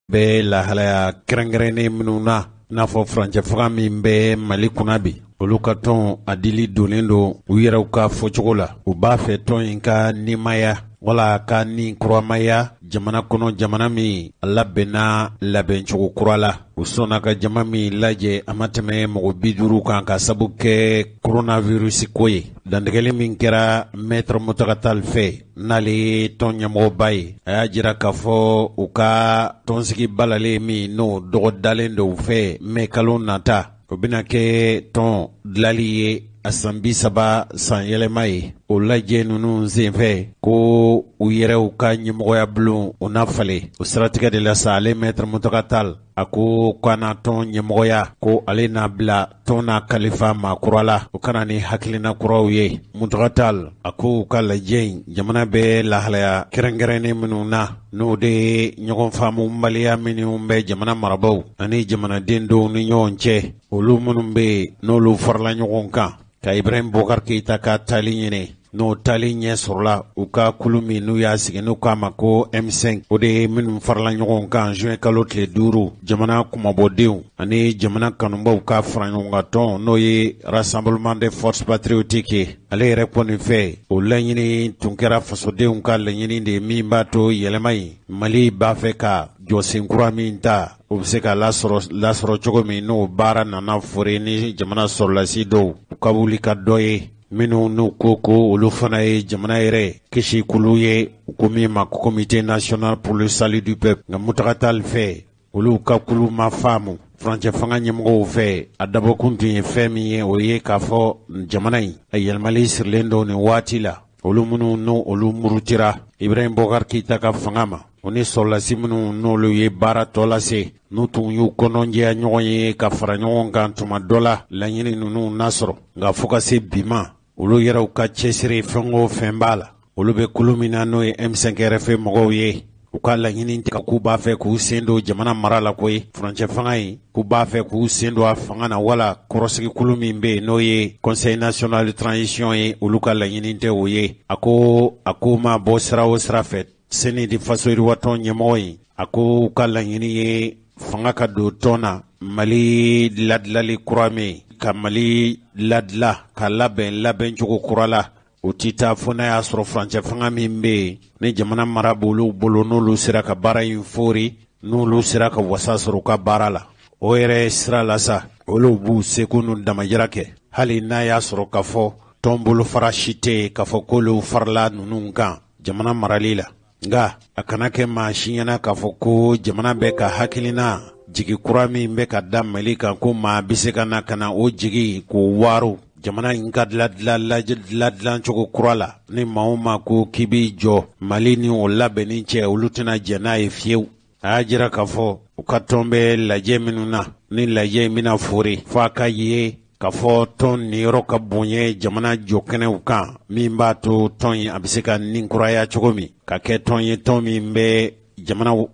be lahalaya kɛrɛnkɛrɛnnen minnu na n'a fɔ furancɛ faga min bɛ Mali kunna bi olu ka tɔn a dili donnen don u yɛrɛw ka fɔcogo la u b'a fɛ tɔn in ka nimaya wala ka nin kuramaya jamana kɔnɔ jamana min a labɛnna labɛncogo kura la u sɔnna ka jama min lajɛ a ma tɛmɛ mɔgɔ 50 kan ka sabu kɛ coronavirus ko ye dantigɛli min kɛra maître Mutagatal fɛ n'ale tɔn ɲɛmɔgɔba ye a y'a jira k'a fɔ u ka tɔnsigi balalen min n'o dɔgɔdalen don u fɛ mɛ kalo nata o bɛna kɛ tɔn dilali ye a san 30 san yɛlɛma ye o lajɛ ninnu senfɛ ko u yɛrɛw ka ɲɛmɔgɔya bulon o na fale o siratigɛ de la sa ale maître Mutagatal a ko kana tɔn ɲɛmɔgɔya ko ale n'a bila tɔn na kalifa maa kura la o kana ni hakilina kuraw ye Mutagatal a ko ka lajɛ in jamana bɛ lahalaya kɛrɛnkɛrɛnnen minnu na n'o de ye ɲɔgɔn faamubaliya minnu bɛ jamana marabaw ani jamanaden dɔw ni ɲɔgɔn cɛ olu minnu bɛ n'olu farala ɲɔgɔn kan ka Ibrahim Bokar Keita ka tali ɲini n'o tali ɲɛ sɔrɔla u ka kulu min n'u y'a sigi n'u k'a ma ko M5 o de ye minnu farala ɲɔgɔn kan juin kalo tile 5 jamana kumabɔdenw ani jamana kanubaw ka fara ɲɔgɔn kan tɔn n'o ye Rassemblement des Forces Patriotiques ye ale yɛrɛ kɔni fɛ o laɲini tun kɛra fasodenw ka laɲini de min b'a to yɛlɛma in Mali b'a fɛ ka jɔsen kura min ta o bɛ se ka lasɔrɔ cogo min n'o baara nana fore ni jamana sɔrɔlasi dɔw u ka wuli ka dɔ ye minnu n'u ko olu fana ye jamana yɛrɛ kisi kulu ye u ko min ma ko comité national pour le salut du peuple nka Mutagatal fɛ olu ka kulu ma faamu furancɛ fanga ɲɛmɔgɔw fɛ a dabɔkun tun ye fɛn min ye o ye k'a fɔ jamana in a yɛlɛmali sirilen don nin waati la olu minnu n'olu murutira Ibrahim Bokar Keita ka fanga ma o ni sɔrɔlasi minnu n'olu ye baara tɔ lase n'u tun y'u kɔnɔjɛya ɲɔgɔn ye ka fara ɲɔgɔn kan tuma dɔ la laɲini ninnu nasɔrɔ nka fo ka se bi ma olu yɛrɛw ka cɛsiri fɛn o fɛn b'a la olu bɛ kulu min na n'o ye M5 RF mɔgɔw ye u ka laɲini tɛ ka k'u b'a fɛ k'u sen don jamana mara la koyi furancɛ fanga in k'u b'a fɛ k'u sen don a fanga na wala kɔrɔsigi kulu min bɛ yen n'o ye Conseil national de transition ye olu ka laɲini tɛ o ye a ko ma bɔ sira o sira fɛ seni di faso yiriwatɔn ɲɛmɔgɔ in a ko u ka laɲini ye fanga ka don tɔn na Mali ladilali kura min ka Mali ladila ka labɛn cogo kura la o tɛ taa fo n'a y'a sɔrɔ furancɛ fanga min bɛ yen ni jamana mara b'olu bolo n'olu sera ka baara in fori n'olu sera ka wasa sɔrɔ u ka baara la o yɛrɛ sira la sa olu b'u seko n'u damajira kɛ hali n'a y'a sɔrɔ k'a fɔ tɔn bolofara si tɛ yen k'a fɔ k'olu farala ninnu kan jamana marali la nka a kana kɛ maa si ɲɛna k'a fɔ ko jamana bɛ ka hakilina jigi kura min bɛ ka da Mali kan ko maa bɛ se ka na o jigi k'o waaru jamana in ka dilan cogo kura la ni maa o maa ko k'i b'i jɔ Mali ni o labɛnni cɛ olu tɛna jɛ n'a ye fiyewu a y'a jira k'a fɔ u ka tɔn bɛ lajɛ minnu na ni lajɛ in bɛna fore fo a ka ye k'a fɔ tɔn niyɔrɔ ka bonye jamana jɔkɛnɛw kan min b'a to tɔn in a bɛ se ka nin kuraya cogo min ka kɛ tɔn ye tɔn min bɛ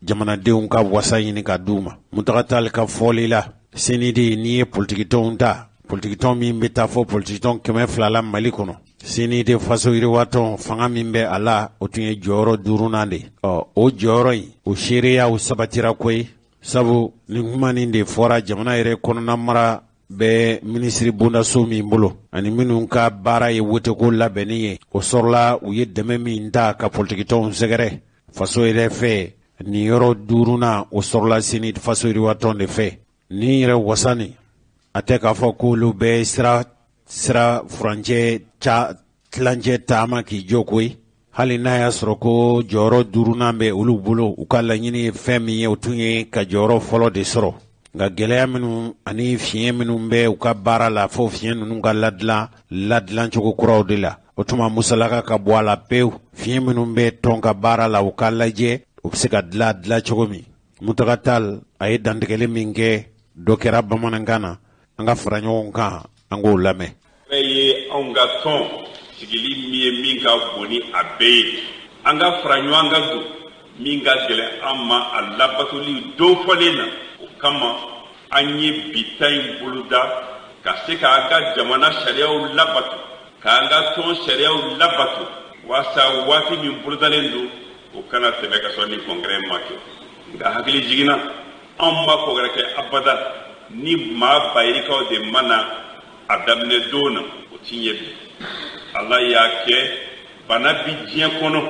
jamanadenw ka wasa ɲini ka d'u ma Mutagatal ka fɔli la seni de n'i ye politikitɔnw ta politikitɔn min bɛ taa fɔ politikitɔn 200 la Mali kɔnɔ seni de faso yiriwatɔn fanga min bɛ a la o tun ye jɔyɔrɔ 5nan de o jɔyɔrɔ in o seereya o sabatira koyi sabu nin kuma nin de fɔra jamana yɛrɛ kɔnɔna mara bɛ minisiri bondaso min bolo ani minnu ka baara ye woteko labɛnni ye o sɔrɔla u ye dɛmɛ min ta ka politikitɔnw sɛgɛrɛ faso yɛrɛ fɛ nin yɔrɔ 5nan o sɔrɔla seni faso yiriwatɔn de fɛ nin yɛrɛ wasani a tɛ k'a fɔ k'olu bɛ sira furancɛ tilancɛ taama k'i jɔ koyi hali n'a y'a sɔrɔ ko jɔyɔrɔ 5nan bɛ olu bolo u ka laɲini ye fɛn min ye o tun ye ka jɔyɔrɔ fɔlɔ de sɔrɔ nka gɛlɛya minnu ani fiɲɛ minnu bɛ u ka baara la fo fiɲɛ ninnu ka ladilan cogo kuraw de la o tuma musalaka ka bɔ a la pewu fiɲɛ minnu bɛ tɔn ka baara la u ka lajɛ u bɛ se ka dilan cogo min Mutagatal a ye dantigɛli min kɛ dɔ kɛra bamanankan na an ka fara ɲɔgɔn kan an k'o lamɛn. Fɛn ye anw ka tɔn sigili min ye min ka bon ni a bɛɛ ye an ka fara ɲɔgɔn kan don min ka gɛlɛn an ma a labatoli don fɔlen na o kama an ye bi ta in boloda ka se k'an ka jamana sariyaw labato k'an ka tɔn sariyaw labato walasa waati min bolodalen don o kana tɛmɛ ka sɔrɔ ni kɔnkɛrɛ ma kɛ nka hakili jiginna anw ma ko wɛrɛ kɛ abada ni maa bayirikaw de mana a daminɛ don na o ti ɲɛ bi ala y'a kɛ bana bi diɲɛ kɔnɔ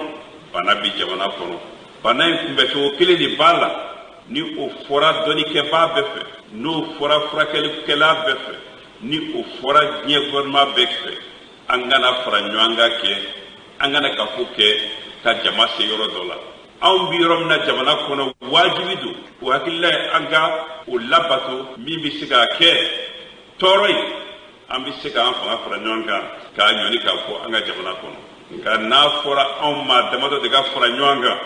bana bi jamana kɔnɔ bana in kunbɛcogo kelen de b'a la ni o fɔra dɔnnikɛbaa bɛɛ fɛ n'o fɔra furakɛlikɛla bɛɛ fɛ ni o fɔra diɲɛ gouvernement bɛɛ fɛ an kana fara ɲɔgɔn kan kɛ an kana kafo kɛ ka jama se yɔrɔ dɔ la anw bi yɔrɔ min na jamana kɔnɔ wajibi don o hakilila ye an ka o labato min bɛ se k'a kɛ tɔɔrɔ ye an bɛ se k'an fanga fara ɲɔgɔn kan k'a ɲɔni k'a fɔ an ka jamana kɔnɔ nka n'a fɔra anw ma damadɔ de ka fara ɲɔgɔn kan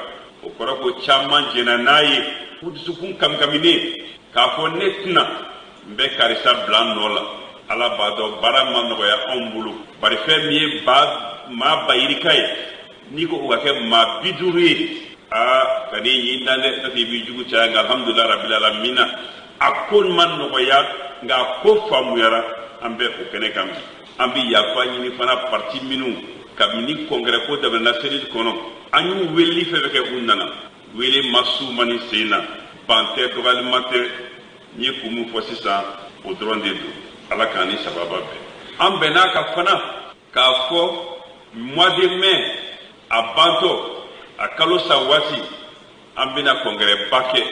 o kɔrɔ ko caman jɛnna n'a ye u dusukun kamikaminen k'a fɔ ne tɛna n bɛ karisa bila n nɔ la ala b'a dɔn baara ma nɔgɔya anw bolo bari fɛn min ye maa bayirika ye n'i ko o ka kɛ maa 50 ye ka n'i ɲin dan dɛ n'o tɛ i b'i jugu caya nka alhamdulilayi rabil alamina a ko ma nɔgɔya nka a ko faamuyara an bɛ o kɛnɛ kan bi an bɛ yafa ɲini fana parti minnu kabini kɔnkɛrɛ ko daminɛna seli kɔnɔ an y'u weleli fɛn fɛn kɛ u nana wele ma su ma ni sen na ban tɛ dɔgɔyalima tɛ n ye kun min fɔ sisan o dɔrɔn de don ala k'an ni sababa bɛn an bɛnna ka fana k'a fɔ mois de mai a bantɔ a kalo sa waati an bɛna kɔnkɛrɛ ba kɛ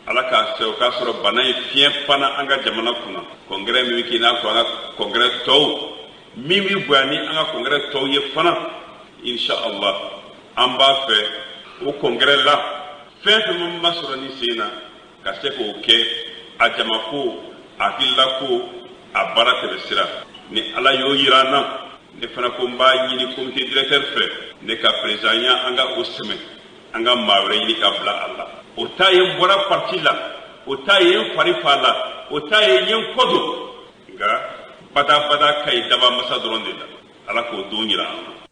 ala k'a se o k'a sɔrɔ bana ye fiɲɛ pana an ka jamana kunna kɔnkɛrɛ min bɛ kɛ i n'a fɔ an ka kɔnkɛrɛ tɔw min bɛ bonya ni an ka kɔnkɛrɛ tɔw ye fana inshallah an b'a fɛ o kɔnkɛrɛ la fɛn fɛn min ma sɔrɔ ni sen na ka se k'o kɛ a jamako a hakililako a baara tɛmɛ sira ni ala y'o yira an na ne fana ko n b'a ɲini comité directeur fɛ ne ka président ya an ka o sɛmɛ an ka maa wɛrɛ ɲini ka bila a la o ta ye n bɔra parti la o ta ye n fari fa la o ta ye n ye n kɔ don nka badabada ka ɲi daba masa dɔrɔn de la ala k'o don yira an na.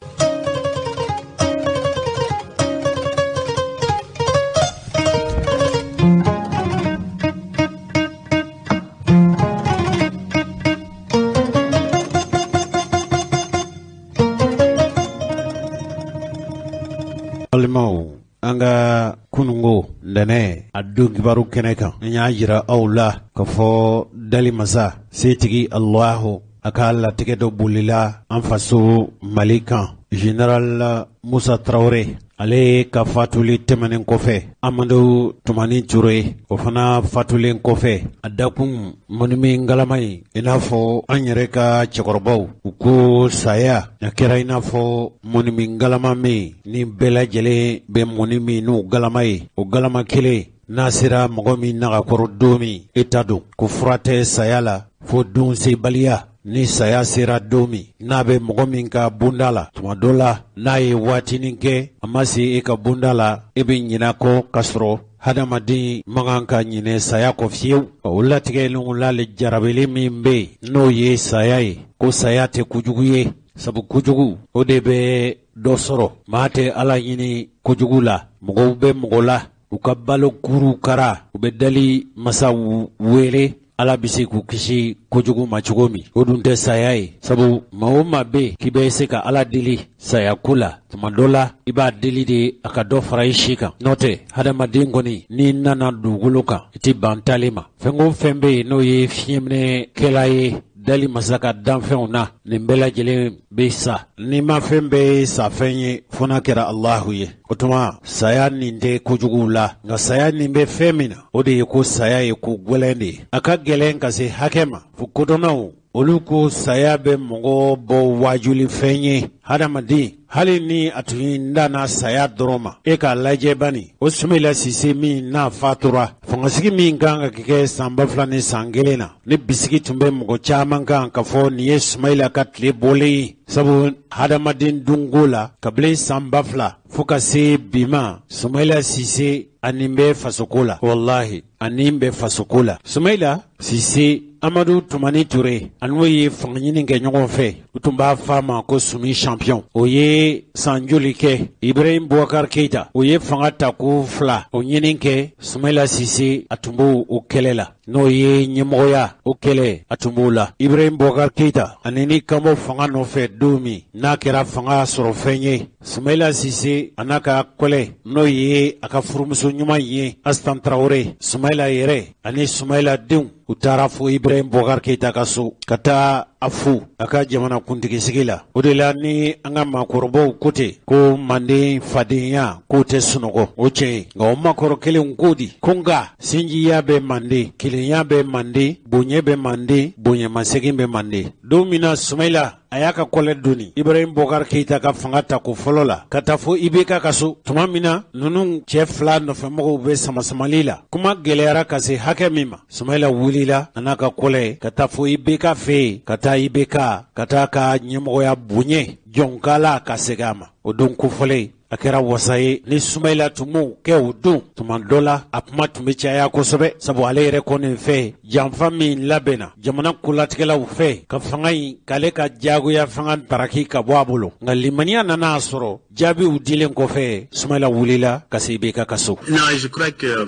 Alimaw an ka kunungo nɛnɛ a don kibaru kɛnɛ kan an y'a yira aw la ka fɔ dali masa setigi Allahu a ka latigɛ dɔ bolila an faso Mali kan Général Musa Traoré ale ka fatuli tɛmɛnen kɔfɛ Amadu Tumani Ture o fana fatulen kɔfɛ a dakun mɔnimi galama ye i n'a fɔ an yɛrɛ ka cɛkɔrɔbaw u ko saya a kɛra i n'a fɔ mɔnimi galama min ni bɛɛ lajɛlen bɛ mɔni min n'o galama ye o galama kelen n'a sera mɔgɔ min nagakɔrɔ don min e ta don ko fura tɛ saya la fo dun sebaliya ni saya sera don min n'a bɛ mɔgɔ min ka bunda la tuma dɔ la n'a ye waatinin kɛ a ma se e ka bunda la e bɛ ɲinɛ kɔ k'a sɔrɔ hadamaden man ka ɲinɛ saya kɔ fiyewu o latigɛlen l'ale jarabili min bɛ yen n'o ye saya ye ko saya tɛ kojugu ye sabu kojugu o de bɛ dɔ sɔrɔ maa tɛ ala ɲini kojugu la mɔgɔw bɛ mɔgɔ la u ka balo kuru kara u bɛ dali masa wele ala bɛ se k'u kisi kojugu ma cogo min o dun tɛ saya ye sabu maa o maa bɛ k'i bɛ se ka ala deli saya ko la tuma dɔ la i b'a deli de a ka dɔ fara i si kan n'o tɛ hadamaden kɔni n'i nana dugukolo kan i tɛ ban tali ma fɛn o fɛn bɛ yen n'o ye fiɲɛminɛkɛla ye dali masa ka danfɛnw na nin bɛɛ lajɛlen bɛ sa ni ma fɛn bɛɛ ye sa fɛn ye fo n'a kɛra Allahu ye o tuma saya nin tɛ kojugu la nka saya nin bɛ fɛn min na o de ye ko saya ye ko gɛlɛn de ye a ka gɛlɛn ka se hakɛ ma fo kodɔnnaw olu ko saya bɛ mɔgɔ bɔ wajuli fɛn ye hadamaden hali ni a tun danna saya dɔrɔn ma e k'a lajɛ bani o Sumayila Sise min n'a fatura fangasigi min kan ka kɛ san 2000 ni san 1 na ni bisigi tun bɛ mɔgɔ caman kan ka fɔ nin ye Sumayila ka tile bɔlen ye sabu hadamaden dungo la kabini san 2000 fo ka se bi ma Sumayila Sise ani bɛ fasoko la wallahi ani bɛ fasoko la Sumayila Sise Amadu Tumani Ture an'o ye fanga ɲini kɛ ɲɔgɔn fɛ u tun b'a f'a ma ko sumi champion o ye san joli kɛ Ibrahim Boubacar Keita o ye fanga ta ko 2 o ɲini kɛ Sumayila Sise a tun b'o o kɛlɛ la n'o ye ɲɛmɔgɔya o kɛlɛ a tun b'o la Ibrahim Boubacar Keita ani ni kan bɔ fanga nɔfɛ don min n'a kɛra fanga sɔrɔ fɛn ye Soumaïla Cissé a n'a ka kɔlɛ n'o ye a ka furumuso ɲuman ye Astan Traoré Soumaïla yɛrɛ ani Soumaïla denw u taara fo Ibrahim Boubacar Keita ka so ka taa a fo a ka jamana kuntigisigi la o de la ni an ka maakɔrɔbaw ko ten ko Manden fadenya k'o tɛ sunɔgɔ o tiɲɛ ye nka o maakɔrɔ kelenw k'o di ko nka sinjiya bɛ Manden kelenya bɛ Manden bonya bɛ Manden bonyamasegin bɛ Manden don min na Soumaïla a y'a ka kɔlɛ doni Ibrahim Boubacar Keita ka fanga ta ko fɔlɔ la ka taa fo IBK ka so tuma min na ninnu cɛ fila nɔfɛmɔgɔw bɛ samasamali la kuma gɛlɛyara ka se hakɛ min ma Soumaïla wulila a n'a ka kɔlɛ ka taa fo IBK fɛ yen ka taa IBK ka taa ka ɲɛmɔgɔya bonya jɔnkala ka segin a ma o don kofɔlen a kɛra wasa ye ni Soumaïla tun m'o kɛ o don tuma dɔ la a kuma tun bɛ caya kosɛbɛ sabu ale yɛrɛ kɔni fɛ janfa min labɛnna jamana kolatigɛlaw fɛ ka fanga in k'ale ka jagoya fanga daraki ka bɔ a bolo nka limaniya nana a sɔrɔ jaabiw dilen kɔfɛ Soumaïla wulila ka se IBK ka so. Non, je crois que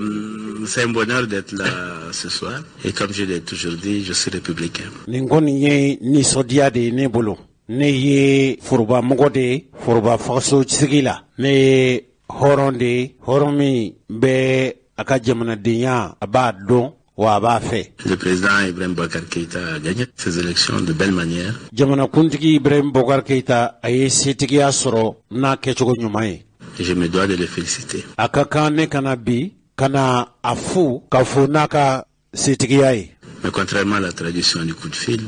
c'est un bonheur d'être là ce soir et comme je l'ai toujours dit, je suis républicain. Nin kɔni ye nisɔndiya de ye ne bolo. Ne ye foroba mɔgɔ de ye foroba faso sigi la ne ye hɔrɔn de ye hɔrɔn min bɛ a ka jamanadenya a b'a dɔn wa a b'a fɛ. Le président Ibrahim Boubacar Keita a gagné ces élections de belle manière. Jamanakuntigi Ibrahim Boubacar Keita a ye setigiya sɔrɔ n'a kɛcogo ɲuman ye. Et je me dois de le féliciter. A ka kan ne kana bi kana a fo ka fo n'a ka setigiya ye. Mais contrairement à la tradition du coup de fil,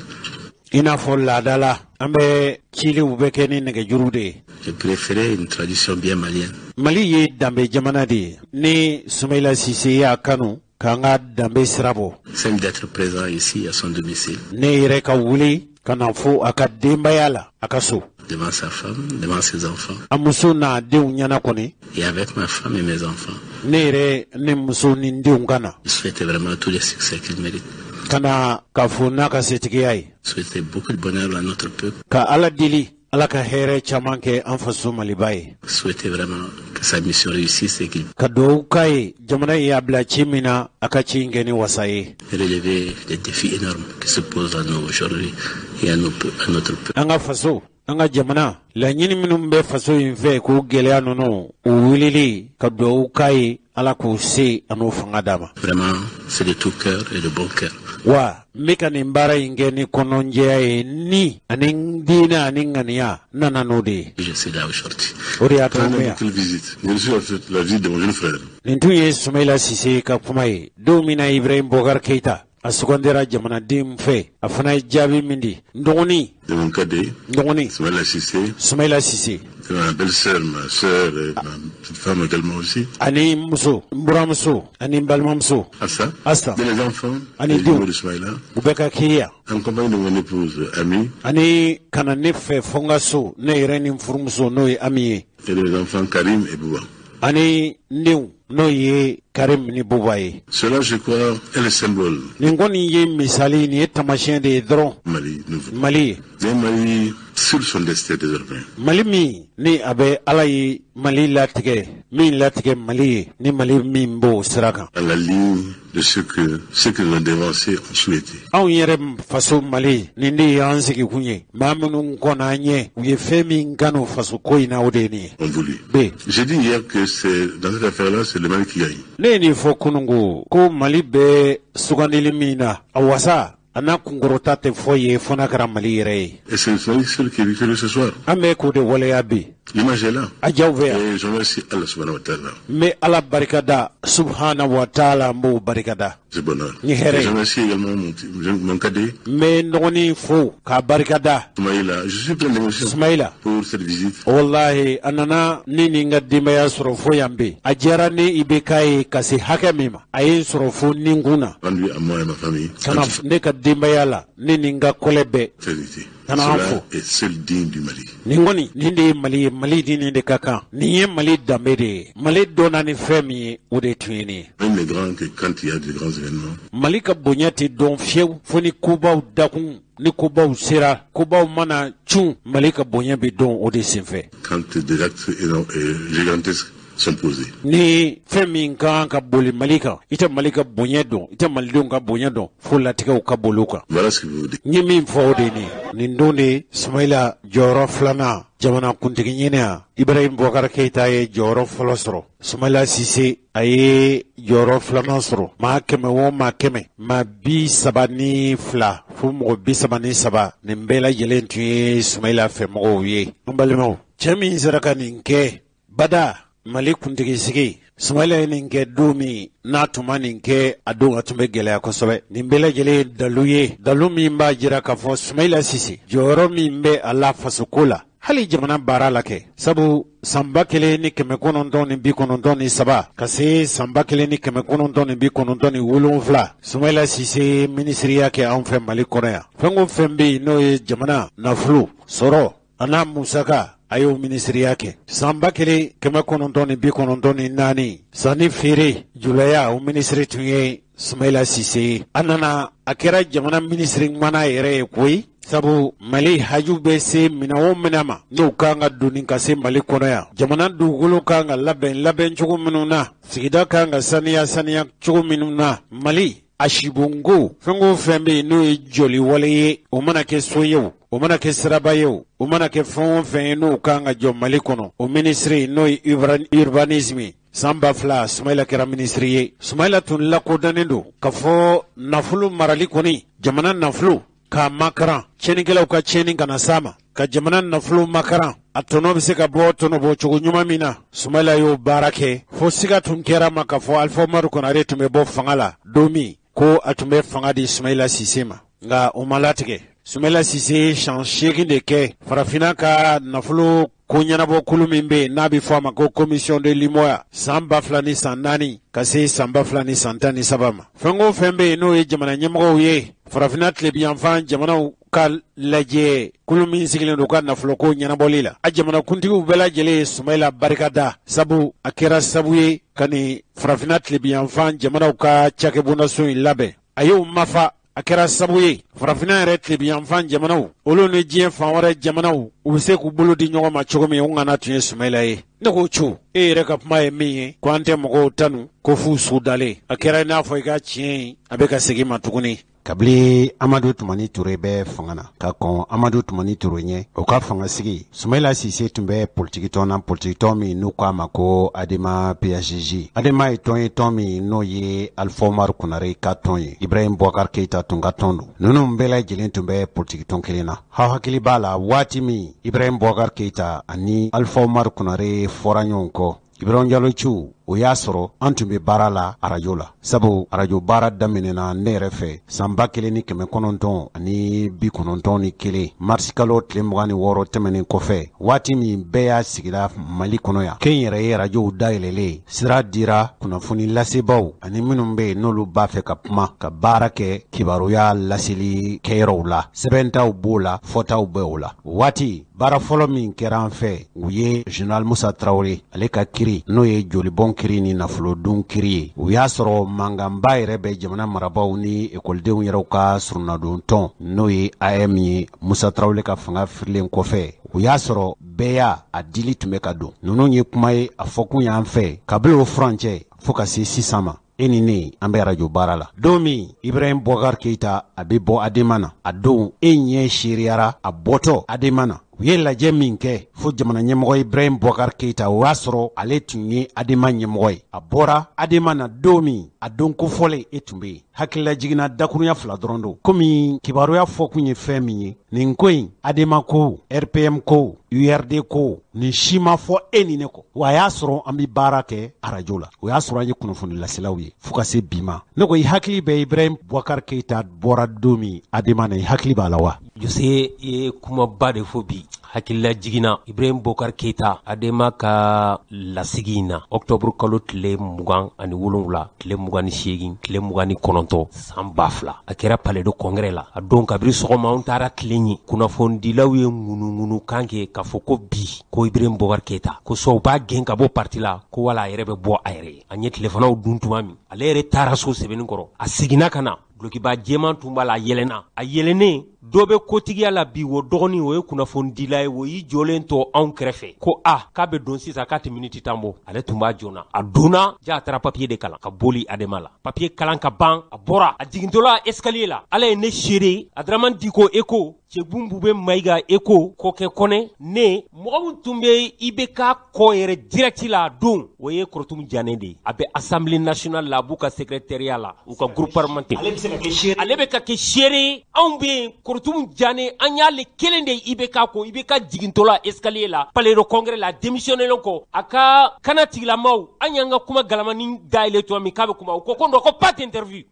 I n'a fɔ laada la an bɛ ciliw bɛ kɛ ni nɛgɛjuru de ye. je préférais une tradition bien malienne. Mali ye danbe jamana de ye ni Soumaïla Cissé y'a kanu k'an ka danbe sira bɔ. Celle d'être présent ici à son domicile. Ne yɛrɛ ka wuli ka na fo a ka denbaya la a ka so. Devant sa femme, devant ses enfants. A muso n'a denw ɲɛna kɔni. Et avec ma femme et mes enfants. Ne yɛrɛ ni muso ni denw ka na. Je souhaitais vraiment tous les succès qu'il mérite. Kana ka fo n'a ka setigiya ye. Souhaiter beaucoup de bonheur à notre peuple. Ka Ala deli Ala ka hɛrɛ caman kɛ an faso Maliba ye. Souhaiter vraiment que sa mission réussisse et qu'il Ka duwawu k'a ye jamana ye a bila ci min na a ka ci in kɛ ni wasa ye. relever les défis énormes qui se posent à nous aujourd'hui et à notre peuple. An ka faso an ka jamana laɲini minnu bɛ faso in fɛ k'o gɛlɛya ninnu o wulili ka duwawu k'a ye Ala k'o se an'o fanga d'a ma. Vraiment, c'est de tout cœur et de bon cœur. Wa n bɛ ka nin baara in kɛ ni kɔnɔnjɛya ye ni ani diinɛ ani ŋaniya nana n'o de ye. Je suis là aujourd'hui. O de y'a to n bɛ yan. Quelle visite? Je suis la visite de mon jeune frère. Nin tun ye Soumaïla Cissé ka kuma ye don min na Ibrahim Boubacar Keita a sugandira jamanaden fɛ a fana ye jaabi min di n dɔgɔnin. De mon cadet. N dɔgɔnin. Soumaïla Cissé. C'est ma belle-sœur, ma sœur et ma petite femme également aussi. Ani muso n buramuso ani n balimamuso. Asta. Et les enfants. Ani les denw. jumeaux de Soumaïla. U bɛ ka k'i yan. En compagnie de mon épouse Ami. Ani kana ne fɛ fo n ka so ne yɛrɛ ni n furumuso n'o ye Ami ye. Et les enfants Karim et Bouba. Ani n denw n'o ye Karim ni Buba ye. Cela, je crois, est le symbole. Nin kɔni ye misali nin ye tamasiyɛn de ye dɔrɔn. Mali, nouveau. Mali ye. Un Mali sur son destin désormais. Mali min ni a bɛ Ala ye Mali latigɛ min latigɛ Mali ye ni Mali min b'o sira kan. À la ligne de ce que nos dévancés ont souhaité. Anw yɛrɛ faso Mali nin de ye an sigikun ye maa minnu kɔnna an ɲɛ u ye fɛn min kanu faso ko in na o de ye nin ye. On voulu. B. J'ai dit hier que dans cette affaire-là, c'est le Mali qui gagne. Ne ye nin fɔ kununko ko Mali bɛ sugandili min na a wasa a n'a kunkɔrɔta tɛ foyi ye fo n'a kɛra Mali yɛrɛ ye. Et c'est le Mali seul qui est victorieux ce soir. An bɛ k'o de waleya bi. L'image est là. A jaw bɛ yan. Et je remercie Allah subhanahu wa ta'ala. N bɛ Ala barikada subhanahu wa ta'ala n b'o barikada. C'est bonheur. Ni hɛrɛ Et je ye. remercie également mon cadet. N bɛ n dɔgɔnin fo k'a barikada. Soumaïla. Je suis plein d'émotions Soumaïla. pour cette visite. Wallahi a nana ni nin ka denbaya sɔrɔ fo yan bɛ a diyara ni IBK ye ka se hakɛ min ma a ye n sɔrɔ fo nin kun na Rendu à moi et ma famille. kana ne ka denbaya la ni nin ka kɔlɛ bɛɛ Félicité. Kana Cela fo. est seul digne du Mali. nin kɔni nin de ye Mali ye Mali di nin de ka kan nin ye Mali danbe de ye Mali dɔnna ni fɛn min ye o de tun ye nin ye Même les grands, que quand il y a de grands événements, Mali ka bonya tɛ dɔn fiyewu fo ni kobaw dakun ni kobaw sera kobaw mana cun Mali ka bonya bɛ dɔn o de senfɛ quand des actes gigantesques sont posées. Ni femi kan ka boli malika ita malika bonyedo ita malidon ka bonyedo fola tika ka boluka. Voilà ce que vous dites. Ni min fawde ni ndone Ismaila joro flana jamana kuntigi nyina Ibrahim Boubacar Keita ye joro flosro Ismaila Cissé aye joro flana sro ma keme wo ma keme ma bi sabani fla fu mo bi sabani saba ni mbela yelentu Ismaila femo ye mbalimo chemi saraka ninke bada Mali kuntigi sigi Ismaila ninke dumi na tuma ninke adu atumbe gelaya kosobe nimbele jele dalu mimba jira kafo Ismaila Cissé joro mimbe ala fasukula hali jamana bara lake sabu samba kele ni keme kononton ni bi kononton ni saba kasi samba kele ni keme kononton ni bi kononton ni wolonfla Ismaila Cissé ministri yake anfe Mali korea fengo fembe no ye jamana naflu soro ana musaka ayo ministri yake samba kele keme kononton ni bi kononton ni nani sani fere julaya o ministri tunye Ismaila Cissé anana akera jamana ministri mana yere koi sabu Mali haju be se minawo minama no kanga dunin ka se Mali kono ya jamana dugulu kanga laben chugo minuna sigida kanga saniya chugo minuna Mali ashibungu fengo fembe no joli wale o mana ke soyew o mana ke sirabayew o mana ke fon no kanga jo Mali kono o ministry no urbanisme samba fla Ismaila kera ministry ye Ismaila tun la kodanendo kafo nafulu marali koni jamana nafulu ka makaran chenigelaw ka chening kana sama ka jamana nafulu makaran atono bise ka bo tono bo chugo nyuma mina Ismaila yo barake fo siga tun kera maka fo alfa maru kona retume bo fangala domi ko atume fanga di Ismaila Cissé ma nga umalatike Ismaila Cissé change de ke farafina ka nafulu ko ɲanabɔ kulu min be n'a bi fɔ a ma ko commission de limoya san 2004 ka se san 2013 ma fɛn o fɛn be n'o ye jamana ɲɛmɔgɔw ye farafina tilebiyanfan jamanaw ka lajɛ kulu min sigilen do ka nafolo ko ɲanabɔli la a jamana kuntigiw bɛɛ lajɛlen Ismaila barikada sabu a kɛra sabu ye ka ni farafina tilebiyanfan jamanaw ka cakɛbondaso in labɛn a y'o mafa a kɛra sabu ye farafina yɛrɛ tilebiyanfan jamanaw olu ni diɲɛ fan wɛrɛ jamanaw u bɛ se k'u bolo di ɲɔgɔn ma cogo min u ŋana tun ye Ismaila ye ne ko co e yɛrɛ ka kuma ye min ye ko an tɛ mɔgɔw tanu ko f'u su dalen a kɛra i n'a fɔ i ka tiɲɛ a bɛ ka segin ma tuguni kabili Amadu Tumani Ture bɛ fanga na ka kɔn Amadu Tumani Ture ɲɛ o ka fanga sigi Ismaila Cissé tun bɛ politikitɔn min n'u k'a ma ko Adema PSJ Adema ye tɔn ye tɔn min n'o ye Alpha Umaru Konare ka tɔn ye Ibrahim Boubacar Keita tun ka tɔn don ninnu bɛɛ lajɛlen tun bɛ politikitɔn kelen na hakili b'a la waati min Ibrahim Boubacar Keita ani Alpha Umaru Konare fɔra ɲɔgɔn kɔ Ibrahim Jalociw o y'a sɔrɔ an tun bɛ baara la arajo la sabu arajo baara daminɛna ne yɛrɛ fɛ san 1991 ani 91 marisi kalo tile 26 tɛmɛnen kɔfɛ waati min bɛɛ y'a sigira Mali kɔnɔ yan kɛnyɛrɛye arajow dayɛlɛlen sira dira kunnafoni lasebaaw ani minnu bɛ n'olu b'a fɛ ka kuma ka baara kɛ kibaruya laseli kɛyɔrɔw la sɛbɛntaw b'o la fɔtaw bɛ o la waati baara fɔlɔ min kɛra an fɛ u ye Général Musa Traoré ale ka kiri n'o ye jolibɔn kiri ni nafolodun kiri ye u y'a sɔrɔ mankanba yɛrɛ bɛ jamana marabaw ni ekɔlidenw yɛrɛw ka surunadon tɔn n'o ye AM ye Musa Traoré ka fanga firilen kɔfɛ u y'a sɔrɔ bɛɛ y'a a dili tun bɛ ka don ninnu ye kuma ye a fɔkun y'an fɛ kabili o furancɛ fo ka se sisan ma e ni ne an bɛ arajo baara la don min Ibrahim Boubacar Keita a bɛ bɔ Adema na a don e ɲɛ seeriyara a bɔtɔ Adema na u ye lajɛ min kɛ fo jamana ɲɛmɔgɔ Ibrahim Boubacar Keita o y'a sɔrɔ ale tun ye Adema ɲɛmɔgɔ ye a bɔra Adema na don min a don kofɔlen e tun bɛ yen hakilila jiginna dakurunya fila dɔrɔn don komi kibaruya fɔkun ye fɛn min ye nin ko in Adema ko RPM ko URD ko nin si ma fɔ e ni ne kɔ wa a y'a sɔrɔ an bɛ baara kɛ arajo la o y'a sɔrɔ an ye kunnafoni lasilaw ye fo ka se bi ma ne ko i hakili bɛ Ibrahim Boubacar Keita bɔra don min Adema na i hakili b'a la wa Jose ye kumaba de fɔ bi hakilila jiginna Ibrahim Boubacar Keita Adema ka lasigi in na octobre kalo tile 27 tile 28 tile 29 san 2000 a kɛra palais de congrès la a don kabiri sɔgɔma an taara tilen ye kunnafonidilaw ye ŋunuŋunu kan kɛ k'a fɔ ko bi ko Ibrahim Boubacar Keita ko sɔ u b'a gɛn ka bɔ parti la ko wala a yɛrɛ bɛ bɔ a yɛrɛ ye an ye tilefanaw dun tuma min ale yɛrɛ taara so sɛbɛnni kɔrɔ a seginna ka na dulokiba jɛman tun b'a la a yɛlɛnna a yɛlɛnnen dɔ bɛ kotigiya la bi o dɔgɔnin o ye kunnafonidila ye o y'i jɔlen to anw kɛrɛfɛ ko k'a bɛ don sisan k'a tɛ miniti tan bɔ ale tun b'a joona a donna ja a taara papiye de kalan ka boli adema la papiye kalan ka ban a bɔra a jigintɔla escalier la ala ye ne seere Adraman Diko Eko cɛbun bube Mayiga Eko kɔkɛ kɔnɛ ne mɔgɔ min tun bɛ IBK kɔ yɛrɛ direct la a don o ye Korotumu Diané de ye a bɛ Assemblée nationale la a b'u ka secrétariat la u ka groupe parlementaire ale bɛ ka kɛ seere anw bɛ yen Korotumu Diané an y'ale kelen de IBK ko IBK jigintɔla escalier la palais de congrès la démissionné kɔ a ka kana tigilamaw an y'an ka kuma galamani dayɛlɛ tuma min k'a bɛ kuma u ko ko pas d'interview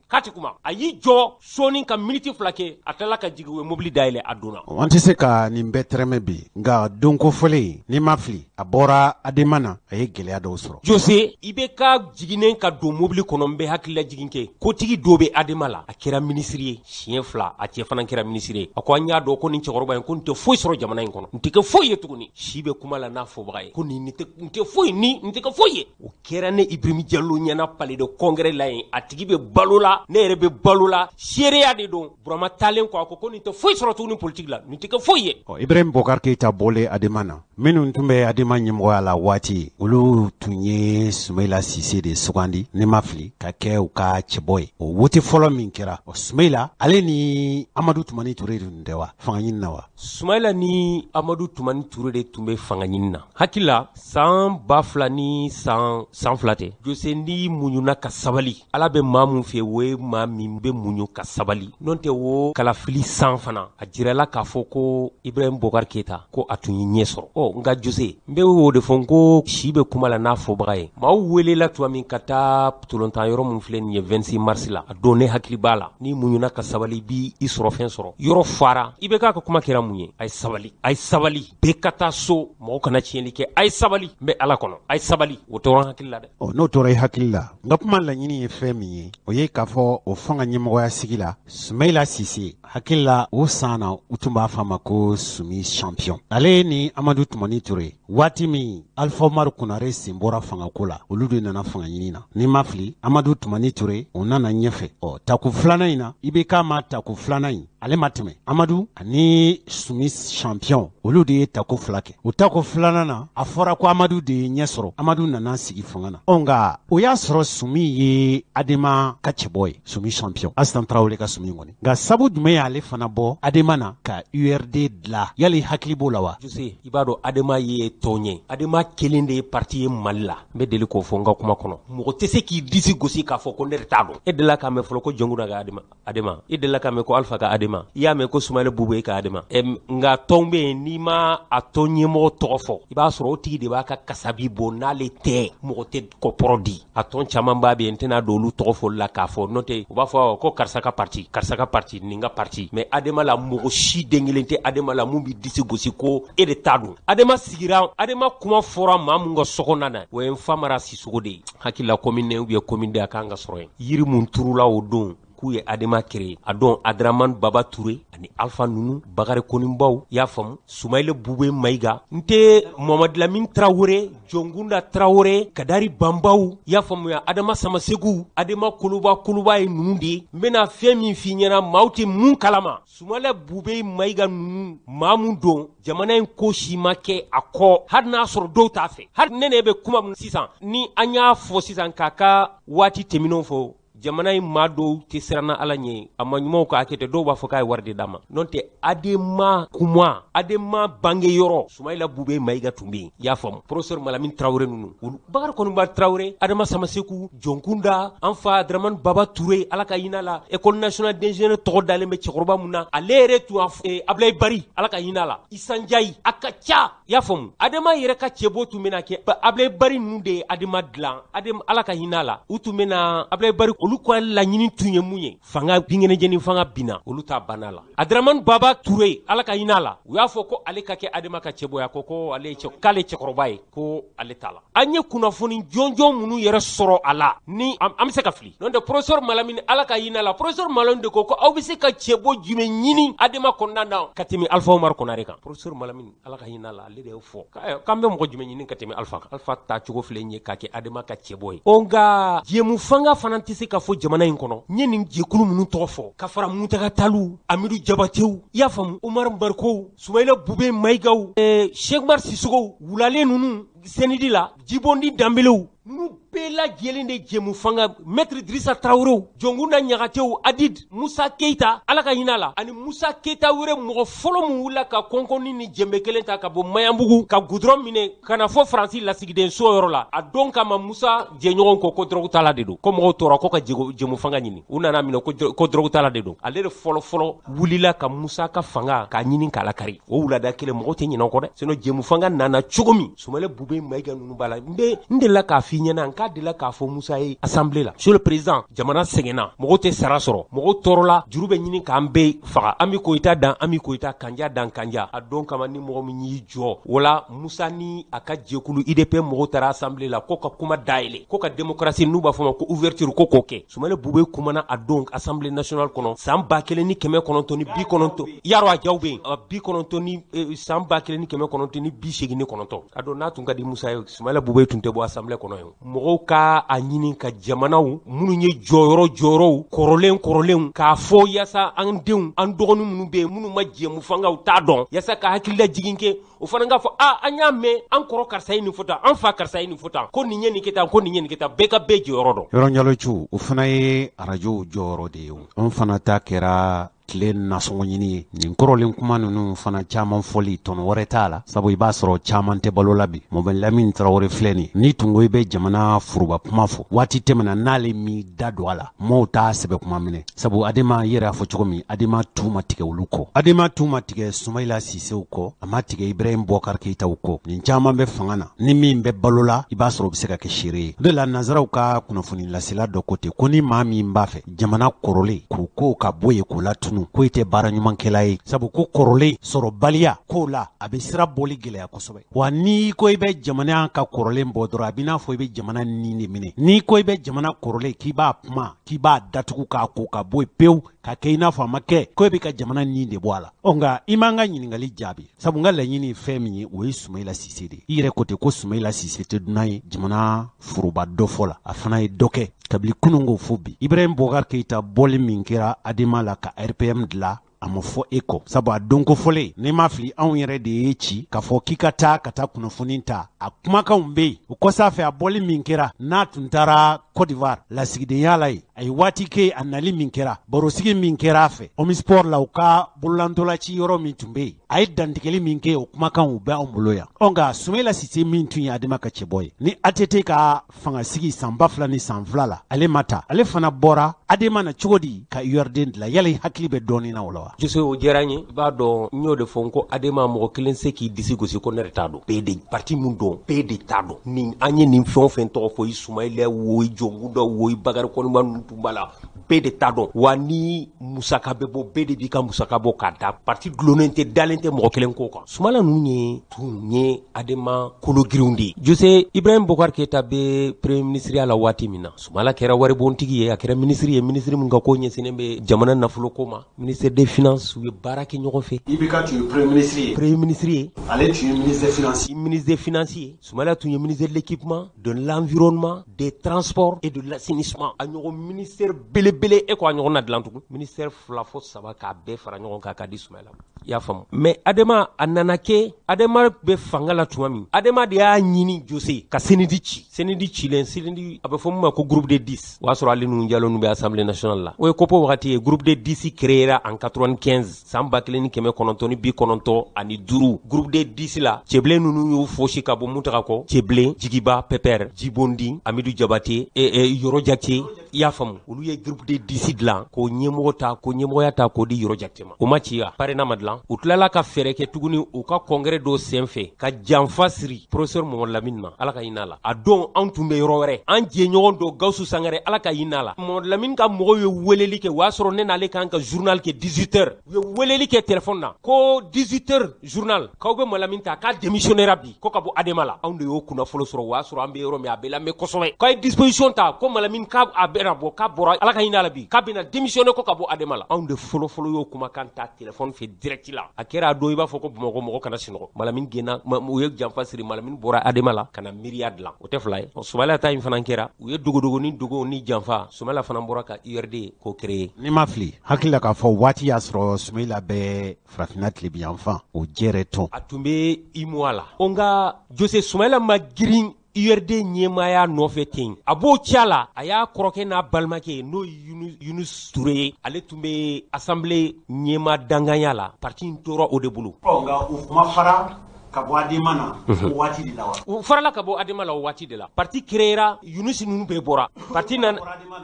k'a tɛ kuma a y'i jɔ sɔɔni ka miniti fila kɛ a tilala ka jigin u ye mobili dayɛlɛ a donna. an tɛ se ka nin bɛɛ tɛrɛmɛ bi nka donko fɔlen n'i ma fili a bɔra adema na a ye gɛlɛya dɔw sɔrɔ. Jose IBK jiginnen ka don mobili kɔnɔ n bɛ hakilila jigin kɛ kotigi dɔ bɛ adema la a kɛra minisiri ye siɲɛ fila a cɛ fana kɛra minisiri ye a ko an y'a dɔn ko nin cɛkɔrɔba in ko nin tɛ foyi sɔrɔ jamana in kɔnɔ nin tɛ kɛ foyi ye tuguni si bɛ kuma la n'a fɔbaga ye ko nin tɛ foyi ye o kɛra ne Ibrahim Diallo ɲɛna palais de congrès la yen a tigi bɛ balo la ne yɛrɛ bɛ balo la seereya de don Burama Talen ko a ko nin tɛ foyi sɔrɔ tuguni politique la nin tɛ kɛ foyi ye. Ibrahim Bokar Keita bɔlen adema na minnu tun bɛ adema ɲɛmɔgɔya la waati olu tun ye Sumaila Sise de sugandi ne ma fili ka kɛ u ka cɛbɔ ye o wote fɔlɔ min kɛra o Sumaila ale ni Amadu Tumani Ture de tun tɛ wa fanga ɲini na wa. Sumaila ni Amadu Tumani Ture de tun bɛ fanga ɲini na hakila san 2000 ni san 2 tɛ Jose ni muɲuna ka sabali ala bɛ maa mun fɛ o ye maa min bɛ muɲu ka sabali n'o tɛ o kalafili san fana a jirala k'a fɔ ko Ibrahim Bokar Keita ko a tun ye ɲɛ sɔrɔ nka Jose n bɛ o de fɔ ko si bɛ kuma la n'a fɔbaga ye maaw welela tuma min ka taa tolontan yɔrɔ min filɛ nin ye 26 mars la a don ne hakili b'a la ni muɲuna ka sabali bi i sɔrɔ fɛn sɔrɔ yɔrɔ fara i bɛ k'a ka kuma kɛra mun ye a ye sabali bɛɛ ka taa so mɔgɔw kana tiɲɛli kɛ a ye sabali n bɛ ala kɔnɔ a ye sabali o tora hakili la dɛ. N'o tora i hakili la n ka kuma laɲini ye fɛn min ye o ye k'a fɔ o fanga ɲɛmɔgɔya sigi la Sumaila Sise hakili la o san na u tun b'a fɔ a ma ko Sumi champion ale ni Amadu Tumani Ture waati min Alpha Umaru Konare sen bɔra fangako la olu de nana fanga ɲini na ni ma fili Amadu Tumani Ture o nana ɲɛfɛ tako filanan in na IBK ma tako filanan in ale ma tɛmɛ Amadu ani Sumi champion olu de ye tako fila kɛ o tako filanan na a fɔra ko Amadu de ye ɲɛ sɔrɔ Amadu nana sigi fanga na nka o y'a sɔrɔ Sumi ye adema ka cɛbɔ ye Sumi champion Asan Traore ka Sumi kɔni nka sabu jumɛn y'ale fana bɔ adema na ka URD dilan yali hakili b'o la wa. Jose i b'a dɔn adema ye tɔn ye adema kelen de ye parti ye Mali la n bɛ deli k'o fɔ n ka kuma kɔnɔ mɔgɔ tɛ se k'i disi gosi k'a fɔ ko ne t'a dɔn e delila k'a mɛn fɔlɔ ko Jɔnkuna ka adema e delila k'a mɛn ko Alpha ka adema i y'a mɛn ko Sumayila Bube ka adema nka tɔn bɛ yen n'i ma a tɔn ɲɛmɔgɔ tɔgɔ fɔ i b'a sɔrɔ o tigi de b'a ka kasabi bɔ n'ale tɛ mɔgɔ tɛ kɔpɔrɔ di a tɔn caman b'a bɛ yen n tɛna don olu tɔgɔ fɔli la k'a fɔ n'o tɛ u b'a fɔ ko karisa ka parti nin ka parti mais adema la mɔgɔ si den kelen tɛ adema la mun bɛ disi gosi ko e de t'a dɔn adema sigira adema kuma fɔra maa mun ka sɔkɔnɔna na o ye Famara Sisoko de ye hakilila commune ou bien commune de a kan ka sɔrɔ yen yiri mun turula o don k'u ye adema créé a dɔn Adraman Baba Touré ani Alpha Nunu Bakari Konimbaw y'a faamu Sumaila Bube Mayiga n tɛ Mamadu Lamine Traoré Jɔngunda Traoré Kadari Bambaw y'a faamuya Adama Samasegu Adama Koloba ye nunu de ye n bɛna fɛn min f'i ɲɛna maaw tɛ mun kalama Sumaila Bube Mayiga nunu maa mun don jamana in ko si ma kɛ a kɔ hali n'a sɔrɔ dɔw t'a fɛ hali ne bɛ kuma min sisan ni an y'a fɔ sisan k'a ka waati tɛmɛnenw fɔ jamana in maa dɔw tɛ siranna ala ɲɛ a ma ɲumanw ka hakɛ dɔw b'a fɔ k'a ye wari de d'a ma n'o tɛ adema kuma adema bange yɔrɔ Sumaila Bube Mayiga tun bɛ yen i y'a faamu professeur Malamine Traoré ninnu Bakari Konimba Traoré Adama Samaseku Jɔnkunda an fa Adraman Baba Touré ala ka hinɛ la école nationale d'ingénieur tɔgɔ dalen bɛ cɛkɔrɔba mun na ale yɛrɛ tun Ablaye Bari ala ka hinɛ la Isan Ndiaye a ka ca i y'a faamu adama yɛrɛ ka cɛbɔ tun bɛna kɛ Ablaye Bari ninnu de ye adama dilan ala ka hinɛ la u tun bɛna Ablaye Bari olu ko laɲini tun ye mun ye fanga binkɛnɛjɛni fanga binna olu ta banna la Adraman Baba Touré ala ka hinɛ la u y'a fɔ ko ale ka kɛ adama ka cɛbɔ ya ko ale k'ale cɛkɔrɔba ye ko ale t'a la an ye kunnafoni jɔnjɔn minnu yɛrɛ sɔrɔ a la ni an bɛ se ka fili n'o tɛ professeur Malamine ala ka hinɛ la professeur Malamine de ko aw bɛ se ka cɛbɔ jumɛn ɲini adama kɔnɔna na ka tɛmɛ Alpha Umaru Konare kan professeur Malamine ala ka hinɛ la ale ale de fo kan be mɔgɔ jumɛn ɲini ka tɛmɛ alpha ta cogo filɛ ɲe ka kɛ adama ka cɛbɔ ye onga jemu fanga fana tɛ se ka fɔ jamana in kɔnɔ ɲe nin jɛkulu minnu tɔgɔ fɔ ka fara Mutaga Talu Amidu Jabatew i y'a faamu Umar Barkow Sumaila Bube Mayigaw Sheikh Umar Sissogo wulalen ninnu Senidi la Jibondi Dambelew ninnu bɛɛ lajɛlen de jɛmu fanga Maître Idrissa Traoré Jonguna Ɲagatew Adid Musa Keita ala ka hinɛ la ani Musa Keita wɛrɛ mɔgɔ fɔlɔ mun wulila ka kɔnkɔni ni jɛnbɛ kelen ta ka bɔ Mayanbugu ka goudron minɛ ka na fɔ Faransi lasigiden so yɔrɔ la a don kama Musa jɛɲɔgɔn ko drogue tala de don ko mɔgɔw tora ko ka jɛmu fanga ɲini u nana minɛ ko drogue tala de don ale de fɔlɔ wulila ka Musa ka fanga ka ɲini k'a lakari o wulada kelen mɔgɔ tɛ ɲinɛ o kɔ dɛ sinon jɛmu fanga nana cogo min Sumaila Bube Mayiga ninnu b'a la n delila k'a f'i ɲɛna k'a delila k'a fɔ Musa ye assemblée la monsieur le président jamana sɛgɛnna mɔgɔw tɛ sara sɔrɔ mɔgɔw tɔɔrɔla juru bɛ ɲini k'an bɛɛ faga Ami Koyita dan Ami Koyita kanja dan kanja a don kama ni mɔgɔ min y'i jɔ wala Musa ni a ka jɛkulu IDP mɔgɔw taara assemblée la ko ka kuma dayɛlɛ ko ka démocratie n'u b'a fɔ ma ko ouverture ko k'o kɛ Sumaila Bube kumana a don assemblée nationale kɔnɔ san 1990 yarɔ a jaw bɛ yen 90 san 1989 a don n'a tun ka di Musa ye Sumaila Bube tun tɛ bɔ assemblée kɔnɔ ye mɔgɔw ka a ɲini ka jamanaw minnu ye jɔyɔrɔw kɔrɔlen k'a fɔ yaasa an denw an dɔgɔnin minnu bɛ yen minnu ma jɛmu fangaw t'a dɔn yaasa ka hakilila jigin kɛ o fana k'a fɔ an y'a mɛn an kɔrɔ karisa ye nin fɔ tan an fa karisa ye nin fɔ tan ko nin ye nin kɛ tan ko nin ye nin kɛ tan bɛɛ ka bɛɛ jɔyɔrɔ dɔn yɔrɔ ɲalocu o fana ye arajow jɔyɔrɔ de ye an fana ta kɛra tile nasɔngɔ ɲini ye nin kɔrɔlen kuma ninnu fana caman fɔli tɔnɔ wɛrɛ t'a la sabu i b'a sɔrɔ caman tɛ balo la bi Mɔbɛn Lamini Tarawele filɛ nin ni tun ko i bɛ jamana furuba kuma fɔ waati tɛmɛna n'ale m'i da don a la maaw t'a sɛbɛ kuma minɛ sabu adama yɛrɛ y'a fɔ cogo min adama tu ma tigɛ olu kɔ adama tu ma tigɛ Sumaila Sisew kɔ a ma tigɛ Ibrahim Boubacar Keitaw kɔ nin caman bɛ fanga na ni min bɛ balo la i b'a sɔrɔ o bɛ se ka kɛ seere ye o de la nanzaraw ka kunnafoni lasela dɔ ko ten ko ni maa min b'a fɛ jamana kɔrɔlen k'u ko ka bɔ yen k'o latunu ko i tɛ baara ɲumankɛla ye sabu ko kɔrɔlen sɔrɔ baliya k'o la a bɛ sira bɔli gɛlɛya kosɛbɛ wa n'i ko i bɛ jamana ka kɔrɔlen bɔ dɔrɔn a bɛ n'a fɔ i bɛ jamana nin de minɛ n'i ko i bɛ jamana kɔrɔlen k'i b'a kuma k'i b'a datugu k'a ko ka bɔ yen pewu ka kɛ i n'a fɔ a ma kɛ ko i bɛ ka jamana nin de bɔ a la nka i m'an ka ɲininkali jaabi sabu n ka laɲini ye fɛn min ye o ye Sumaila Sise de ye i yɛrɛ ko ten ko Sumaila Sise tɛ dunan ye jamana furuba dɔ fɔ la a fana ye dɔ kɛ kabini kunun ko fo bi Ibrahim Boubacar Keita bɔli min kɛra adema la ka RPM dilan a ma fɔ e kɔ sabu a don ko fɔlen n'i ma fili anw yɛrɛ de ye ci k'a fɔ k'i ka taa kunnafoni ta a kumakanw bɛ yen o kɔsa fɛ a bɔli min kɛra n'a tun taara Côte d'Ivoire lasigidenya la yen a ye waati kɛ a nali min kɛra barosigi min kɛra a fɛ Omisport la u ka bololantolaci yɔrɔ min tun bɛ yen a ye dantigɛli min kɛ o kumakan u bɛ anw bolo yan nka Sumaila Sise min tun ye adama ka cɛbɔ ye ni ATT ka fangasigi san 2000 ni san 2 la ale ma ta ale fana bɔra adama na cogo di ka URD dilan yala i hakili bɛ dɔɔnin na o la wa Jose o diyara n ye i b'a dɔn n y'o de fɔ n ko adama mɔgɔ kelen se k'i disi gosi ko ne yɛrɛ t'a dɔn bɛɛ de parti min dɔn bɛɛ de t'a dɔn ni an ye nin fɛn o fɛn tɔgɔ fɔ i Sumaila wo i Jonguda wo i Bakari Kɔnima ninnu tun b'a la bɛɛ de t'a dɔn wa ni musaka bɛ bɔ bɛɛ de b'i ka musaka bɔ k'a da parti dulonnen tɛ dalen tɛ mɔgɔ kelen ko kan Sumaila ninnu tun ye adama kolo girinw de ye Jose Ibrahim Boubacar Keita bɛ premier ministre la waati min na Sumaila kɛra waribontigi ye a kɛra ministre ye ministre min ka ko ɲɛsinnen bɛ jamana nafolo ko ma ministre des finances u ye baara kɛ ɲɔgɔn fɛ IBK tun ye premier ministre ye ale tun ye ministre des finances ye Sumaila tun ye ministre de l'équipement de l'environnement des transports et de l'assainissement a ɲɔgɔn ministère belebele e ko a ɲɔgɔn na dilan tugun ministère 2 fo 3 k'a bɛɛ fara ɲɔgɔn kan k'a di Sumaila i y'a faamu mais adama a nana kɛ adama bɛ fanga la tuma min adama de y'a ɲini Jose ka Senedi cilen Senedi a bɛ fɔ min ma ko groupe de 10 o y'a sɔrɔ ale ninnu jalo ninnu bɛ assemblée nationale la o ye kopo wagati ye groupe de 10 créera en 95 san 1995 ani 5 groupe de 10 la cɛbilen ninnu y'u fosi ka bɔ Mutaga kɔ cɛbilen Jigiba Pɛpɛr Jibondi Amidu Jabate Yɔrɔ Jakite i y'a faamu olu ye groupe de 10 dilan k'o ɲɛmɔgɔya ta k'o di Yɔrɔ Jakite ma o ma ci ya parena ma dilan u tilala ka fɛɛrɛ kɛ tuguni u ka congrès dɔ senfɛ ka janfa siri professeur Mɔmɔd Lamine na ala ka hinɛ la a don anw tun bɛ yɔrɔ wɛrɛ an jɛɲɔgɔn dɔ Gawusu Sangare ala ka hinɛ la Mɔmɔd Lamine ka mɔgɔw ye weleli kɛ o y'a sɔrɔ ne n'ale kan ka journal kɛ 18h u ye weleli kɛ téléphone na ko 18h journal k'aw bɛ Mɔmɔd Lamine ta k'a démissionnaire bi ko ka bɔ adema la anw de y'o kunnafolo sɔrɔ o y'a sɔrɔ an bɛ yɔrɔ min a bɛ lamɛn kosɛbɛ k'a ye disposition ta ko Mɔmɔd Lamine k'a bɛna bɔ k'a bɔra ala ka hinɛ la bi k'a bɛna démissionner ko ka bɔ adema la anw de fɔlɔ y'o kumakan ta téléphone fɛ direct direct la a kɛra do i b'a fɔ ko Bamakɔ mɔgɔ kana sinɔgɔ Malamin gena u ye janfa siri Malamin bɔra Adema la kana miiriya dilan o tɛ fila ye Soumaïla ta in fana kɛra u ye dogo ni janfa Soumaïla fana bɔra ka URD ko créer ni ma fili hakili la k'a fɔ waati y'a sɔrɔ Soumaïla bɛ farafinna tilebiyanfan o jɛrɛ tɔn a tun bɛ IMOA la nka Jose Soumaïla ma girin URD ɲɛmaaya nɔfɛ ten a b'o cɛ la a y'a kɔrɔkɛ n'a balimakɛ n'o Yunus Ture ye ale tun bɛ assemblée ɲɛma danganya la parti in tora o de bolo nka u kuma fara ka bɔ Adema na o waati de la wa u farala ka bɔ Adema la o waati de la parti créera Yunus ninnu bɛɛ bɔra parti nana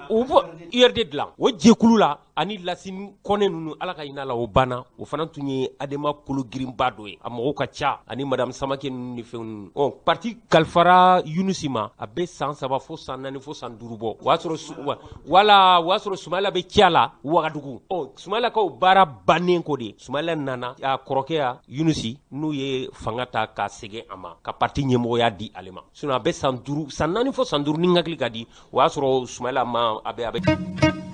u bɔ URD dilan o jɛkulu la ani Lasine Kone ninnu ala ka hinɛ la o banna o fana tun ye Adema kolo girinba dɔ ye a mɔgɔw ka ca ani madame Samake ninnu ni fɛn ninnu parti kalifara Yunus ma a bɛ san 3 fo san 4 fo san 5 bɔ o y'a sɔrɔ Soumaïla bɛ cɛ la Wagadugu Soumaïla ka o baara bannen ko de Soumaïla nana a kɔrɔkɛ Yunus n'u ye fanga ta ka segin a ma ka parti ɲɛmɔgɔya di ale ma sinon a bɛ san 4 fo san 5 ni hakili ka di o y'a sɔrɔ Soumaïla ma a bɛ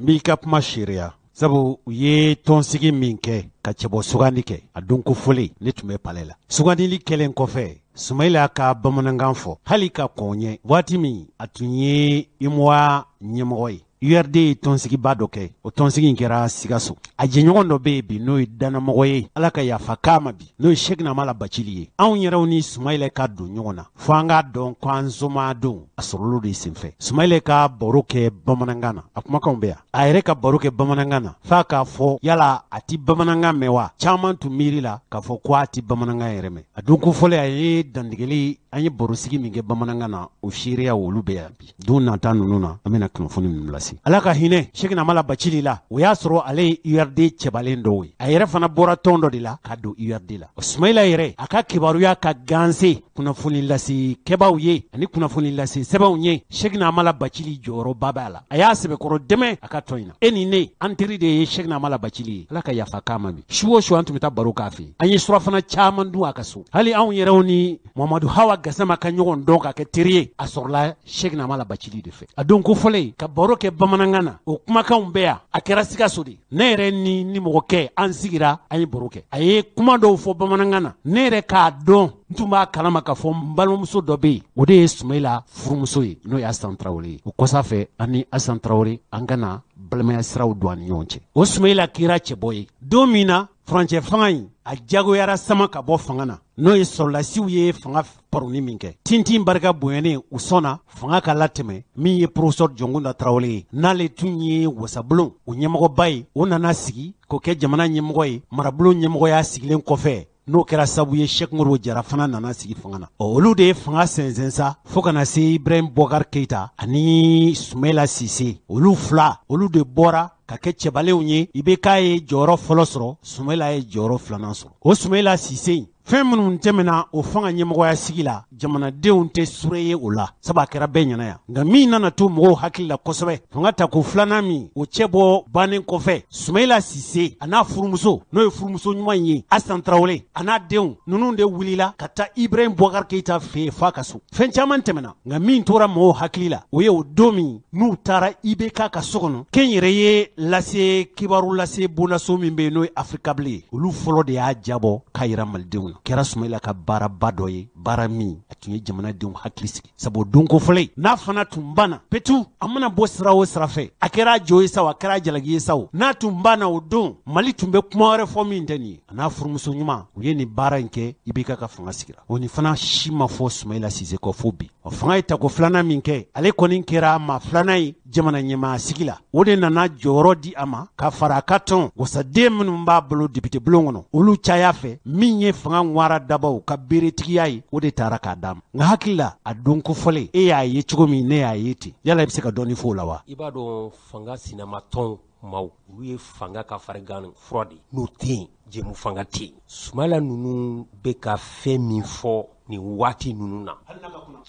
M'i ka kuma seereya sabu u ye tɔnsigi min kɛ ka cɛbɔ sugandi kɛ a don ko fɔlen ne tun bɛ palais la sugandili kɛlen kɔfɛ Soumaïla ka bamanankan fɔ hali ka kɔn ɲɛ waati min a tun ye IMOA ɲɛmɔgɔ ye URD ye tɔnsigiba dɔ kɛ o tɔnsigi in kɛra Sikaso a jɛɲɔgɔn dɔ bɛ yen bi n'o ye danamɔgɔ ye ala ka yafa k'a ma bi n'o ye Sheikh Namala Bacili ye anw yɛrɛw ni Soumaïla ka don ɲɔgɔn na fo an k'a dɔn ko an soma don a sɔrɔlo de senfɛ Soumaïla ka baro kɛ bamanankan na a kumakanw bɛ yan a yɛrɛ ka baro kɛ bamanankan na f'a k'a fɔ yala a ti bamanankan mɛn wa caman tun miiri la k'a fɔ ko a ti bamanankan yɛrɛ mɛn a don ko fɔlɔ a ye dantigɛli an ye barosigi min kɛ bamanankan na o seereya olu bɛ yan bi don nata ninnu na an bɛna kunnafoni ninnu lase ala ka hinɛ Sheikh Namala Bacili la o y'a sɔrɔ ale ye URD cɛbalen dɔw ye a yɛrɛ fana bɔra tɔn dɔ de la ka don URD la Soumaïla yɛrɛ a ka kibaruya ka ganse kunnafoni lase kɛbaw ye ani kunnafoni lase sɛbɛnw ye Sheikh Namala Bacili jɔyɔrɔba b'a la a y'a sɛbɛkɔrɔ dɛmɛ a ka tɔn in na e ni ne an teri de ye Sheikh Namala Bacili ye ala ka yafa k'a ma bi su o su an tun bɛ taa baro k'a fɛ an ye surafana caman dun a ka so hali anw yɛrɛw ni Mamadu Hawa Gassama ka ɲɔgɔn dɔn ka kɛ teri ye a sɔrɔla Sheikh Namala Bacili de fɛ a don ko fɔlɔ ka baro kɛ bamanankan na o kumakanw bɛ yan a kɛra Sikaso de ne yɛrɛ ni mɔgɔkɛ an sigira an ye baro kɛ a ye kuma dɔw fɔ bamanankan na ne yɛrɛ k'a dɔn n tun b'a kalama k'a fɔ n balimamuso dɔ bɛ yen o de ye Soumaïla furumuso ye n'o ye Asan Traoré ye o kɔsa fɛ an ni Asan Traoré an kana balimaya siraw don an ni ɲɔgɔn cɛ o Soumaïla kɛra cɛbɔ ye don min na furancɛ fanga in a jagoyara sama ka bɔ fanga na n'o ye sɔrɔlasiw ye fanga paroni min kɛ tintin barika bonyanen u sɔnna fanga ka latɛmɛ min ye professeur Jɔnkunda Traoré ye n'ale tun ye wasabulon o ɲɛmɔgɔba ye o nana sigi k'o kɛ jamana ɲɛmɔgɔ ye marabulon ɲɛmɔgɔya sigilen kɔfɛ n'o kɛra sabu ye Sheikh Modibo Jara fana nana sigi fanga na olu de ye fanga sɛnsɛn sa fo kana se Ibrahim Boubacar Keïta ani Soumaïla Cissé olu fila olu de bɔra ka kɛ cɛbalenw ye i bɛ k'a ye jɔyɔrɔ fɔlɔ sɔrɔ Soumaïla ye jɔyɔrɔ filanan sɔrɔ o Soumaïla Cissé fɛn minnu tɛmɛna o fanga ɲɛmɔgɔya sigi la jamanadenw tɛ sure ye o la sabu a kɛra bɛɛ ɲɛna yan nka min nana to mɔgɔw hakili la kosɛbɛ fanga tako filanan min o cɛ bɔ bannen kɔfɛ Soumaïla Cissé a n'a furumuso n'o ye furumuso ɲuman ye Asan Traoré a n'a denw ninnu de wulila ka taa Ibrahim Boubacar Keïta fɛ yen f'a ka so fɛn caman tɛmɛna nka min tora mɔgɔw hakili la o ye o don min n'u taara IBK ka so kɔnɔ kɛnyɛrɛ ye lase kibaru lase bondaso min bɛ yen n'o ye Afrikable ye olu fɔlɔ de y'a jabɔ k'a yira malidenw na kɛra Soumaïla ka baaraba dɔ ye baara min a tun ye jamanadenw hakili sigi sabu don ko fɔlɔ n'a fana tun banna petu a mana bɔ sira o sira fɛ a kɛra jo ye sa a kɛra jalaki ye sa n'a tun banna o don Mali tun bɛ kuma wɛrɛ fɔ min tɛ nin ye a n'a furumuso ɲuman u ye nin baara in kɛ IBK ka fanga sigira o nin fana si ma fɔ Soumaïla Cissé kɔ fo bi o fanga ye tako filanan min kɛ ale kɔni kɛra maa filanan ye jamana ɲɛmaa sigi la o de nana jɔyɔrɔ di a ma ka fara a ka tɔn wasaden minnu b'a bolo député bulon kɔnɔ olu caya fɛ min ye fanga ŋwara dabaw ka beeretigiya ye o de taara k'a d'a ma nka hakili la a don ko fɔlen e y'a ye cogo min ne y'a ye ten yala i bɛ se ka dɔɔni fɔ o la wa i b'a dɔn fanga sinama tɔn maaw olu ye fanga ka farigan fura de n'o tɛ yen jɛmu fanga tɛ yen Soumaïla ninnu bɛ ka fɛn min fɔ nin waati ninnu na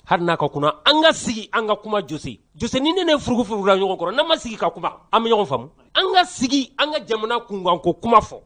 hali n'a ka kunna an ka sigi an ka kuma Jose ni ne furugu la ɲɔgɔn kɔrɔ n'an ma sigi ka kuma an bɛ ɲɔgɔn faamu an ka sigi an ka jamana kunkan ko kuma fɔ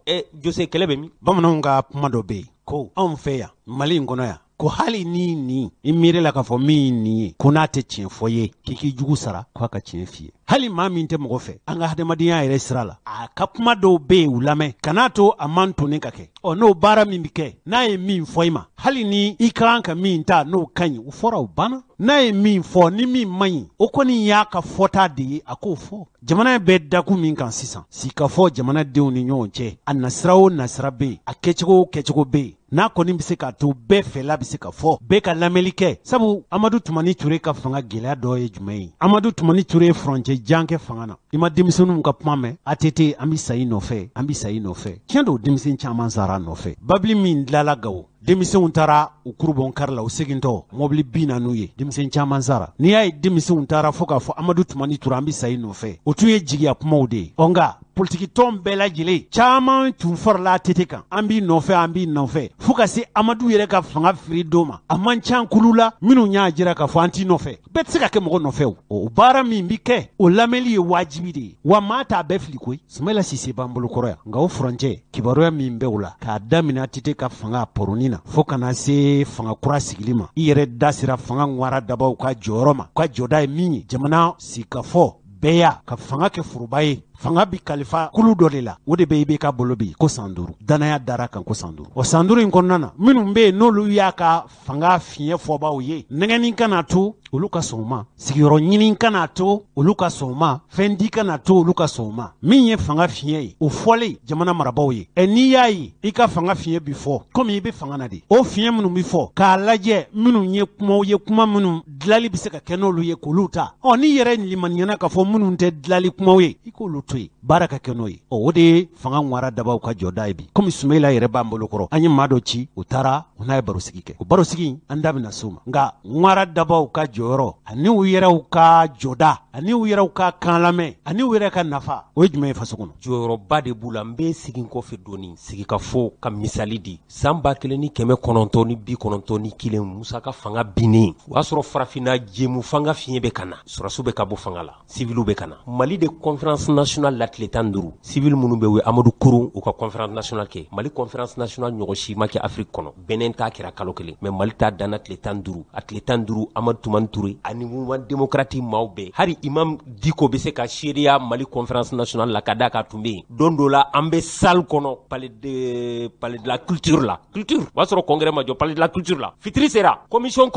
Jose kɛlɛ bɛ min bamananw ka kuma dɔ bɛ yen ko anw fɛ yan Mali in kɔnɔ yan ko hali ni i miirila k'a fɔ min ni ye ko n'a tɛ tiɲɛ fɔ ye k'i k'i jugu sara k'a ka tiɲɛ f'i ye hali maa min tɛ mɔgɔ fɛ an ka hadamadenya yɛrɛ sira la a ka kuma dɔw be yen u lamɛn kan'a to a man tonnen ka kɛ n'o baara min bi kɛ n'a ye min fɔ i ma hali ni i kan ka min ta n'o ka ɲi o fɔra o banna n'a ye min fɔ ni min man ɲi o kɔni y'a ka fɔta de ye a k'o fɔ jamana bɛ daku min kan sisan si ka fɔ jamanadenw ni ɲɔgɔn cɛ a nasira o nasira be yen a kɛcogo o kɛcogo be yen n'a kɔni bɛ se k'a to bɛɛ fɛla bɛ se ka fɔ bɛɛ ka lamɛnli kɛ sabu amadu tumani ture ka fanga gɛlɛya dɔ ye jumɛn ye amadu tumani ture ye furancɛ jan kɛ fanga na i ma denmisɛnninw ka kuma mɛn ATT an bɛ sa i nɔfɛ an bɛ sa i nɔfɛ tiɲɛ don denmisɛn caman sara a nɔfɛ babili min dilala Gawo denmisɛnw taara u kurubɔn kari la u segintɔ mɔbili 40 ye denmisɛn caman sara n'i y'a ye denmisɛnw taara fɔ k'a fɔ amadu tumani ture an bɛ sa i nɔfɛ o tun ye jigiya kumaw de ye nka politiki tɔn bɛɛ lajɛlen caman tun farala ATT kan an b'i nɔfɛ fo ka se amadu yɛrɛ ka fanga firi don ma a man can kulu la minnu y'a jira k'a fɔ an t'i nɔfɛ bɛɛ tɛ se ka kɛ mɔgɔ nɔfɛ o baara min bi kɛ o lamɛnli ye wajibi de ye wa maa t'a bɛɛ fili koyi Sumayila Sise b'an bolo kɔrɔ yan nka o furancɛ kibaruya min bɛ o la k'a daminɛ ATT ka fanga pɔrɔni na fo kana se fanga kura sigili ma i yɛrɛ da sera fanga ŋwara dabaw ka jɔyɔrɔ ma ka jɔda ye min ye jamana sikafɔ bɛɛ y'a ka fanga kɛ foroba ye fanga bi kalifa kulu dɔ de la o de bɛ i bɛ ka bolo bi ko san 5 danaya dara kan ko san 5 o san 5 in kɔnɔna na minnu bɛ yen n'olu y'a ka fanga fiɲɛ fɔbaw ye nɛgɛnni kana to olu ka sɔn ma sigiyɔrɔ ɲini kana to olu ka sɔn ma fɛn di kana to olu ka sɔn ma min ye fanga fiɲɛ ye o fɔlen jamana marabaaw ye n'i y'a ye i ka fanga fiɲɛ bi fɔ komi i bɛ fanga na de o fiɲɛ minnu bi fɔ k'a lajɛ minnu ye kuma minnu dilali bɛ se ka kɛ n'olu ye k'olu ta n'i yɛrɛ limaniyana k'a fɔ minnu tɛ dilali kumaw ye i k'olu to yen baara ka kɛ n'o ye o de ye fanga ŋwara dabaw ka jɔda ye bi komi Sumayila yɛrɛ b'an bolo kɔrɔ an ye maa dɔ ci u taara u n'a ye barosigi kɛ o barosigi an da bɛna s'o ma nka ŋwara dabaw ka jɔyɔrɔ ani u yɛrɛw ka jɔda ani u yɛrɛw ka kan lamɛn ani u yɛrɛ ka nafa o ye jumɛn ye faso kɔnɔ jɔyɔrɔba de b'u la n bɛ segin kɔfɛ dɔɔni sigikafɔ ka misali di san 1991 Musa ka fanga binnen o y'a sɔrɔ farafinna jɛmu fanga fiɲɛ bɛ ka na sɔrɔsiw bɛ ka bɔ fanga la siwiliw bɛ ka na Mali de conférence nationale la tile 15 civil minnu bɛ u Amadu Kurun u ka conférence nationale kɛ Mali conférence nationale ɲɔgɔn si ma kɛ Afrique kɔnɔ Benin ta kɛra kalo kelen mais Mali ta danna tile 15 a tile 15 Amadu Tumani Ture ani mouvement démocratique maaw bɛɛ hari imam Diko bɛ se ka seereya Mali conférence nationale la ka da ka tun bɛ yen don dɔ la an bɛ salle kɔnɔ palais de la culture la culture o b'a sɔrɔ congrès ma jɔ palais de la culture la fitiri sera commission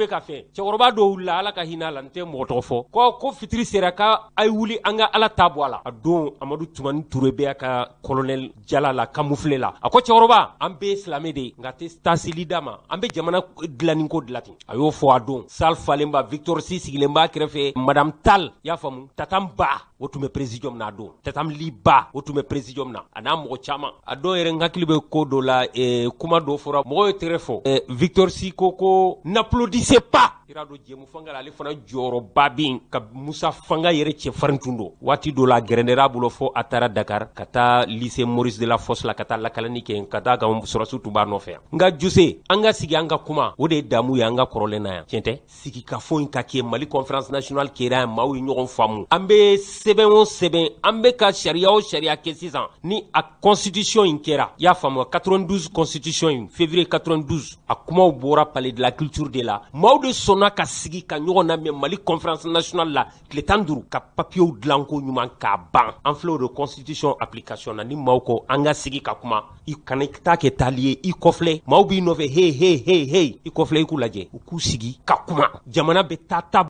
bɛ ka fɛn cɛkɔrɔba dɔw wulila Ala ka hinɛ la n tɛ mɔgɔ tɔgɔ fɔ ko fitiri sera ka a ye wuli an ka Ala ta bɔ a la a don Amadu Tumani Ture bɛ ka colonel Jala la camouflé la a ko cɛkɔrɔba an bɛ silamɛ de nka tɛ taa seli d'a ma an bɛ jamana dilanni ko dilan ten a y'o fɔ a don salle falenba Victor Si sigilen b'a kɛrɛfɛ Madame Tal y'a faamu Tatam Ba o tun bɛ présidium na a don Tatam Li Ba o tun bɛ présidium na a n'a mɔgɔ caman a dɔw yɛrɛ n hakili bɛ ko dɔ la kuma dɔ fɔra mɔgɔw ye tɛgɛ fɔ Victor Si ko n'applaudissez pas ira do jɛmu fanga la ale fana jɔyɔrɔba bɛ yen ka Musa fanga yɛrɛ cɛfarin tun don waati dɔ la gɛrɛndɛr'a bolo fɔ a taara Dakar ka taa lycée Maurice de la Fosse la ka taa lakalani kɛ ka taa ka sɔrɔsiw tun b'a nɔfɛ yan nka Jose an ka sigi an ka kuma o de ye damu ye an ka kɔrɔlen na yan tiɲɛ tɛ sigikafɔ in ka kɛ Mali conférence nationale kɛra yan maaw ye ɲɔgɔn faamu an bɛ sɛbɛn o sɛbɛn an bɛ ka sariya o sariya kɛ sisan ni a constitution in kɛra i y'a faamu 92 constitution in février 92 a kumaw bɔra palais de la culture de la maaw de sɔnna ka sigi ka ɲɔgɔn lamɛn Mali conférence nationale la tile 15 ka papiyew dilan ko ɲuman k'a ban an filɛ o de constitution application na ni maaw ko an ka sigi ka kuma i kana taa kɛ taali ye i kɔfilɛ maaw b'i nɔfɛ hey i kɔfilɛ i k'u lajɛ u k'u sigi ka kuma jamana bɛ taa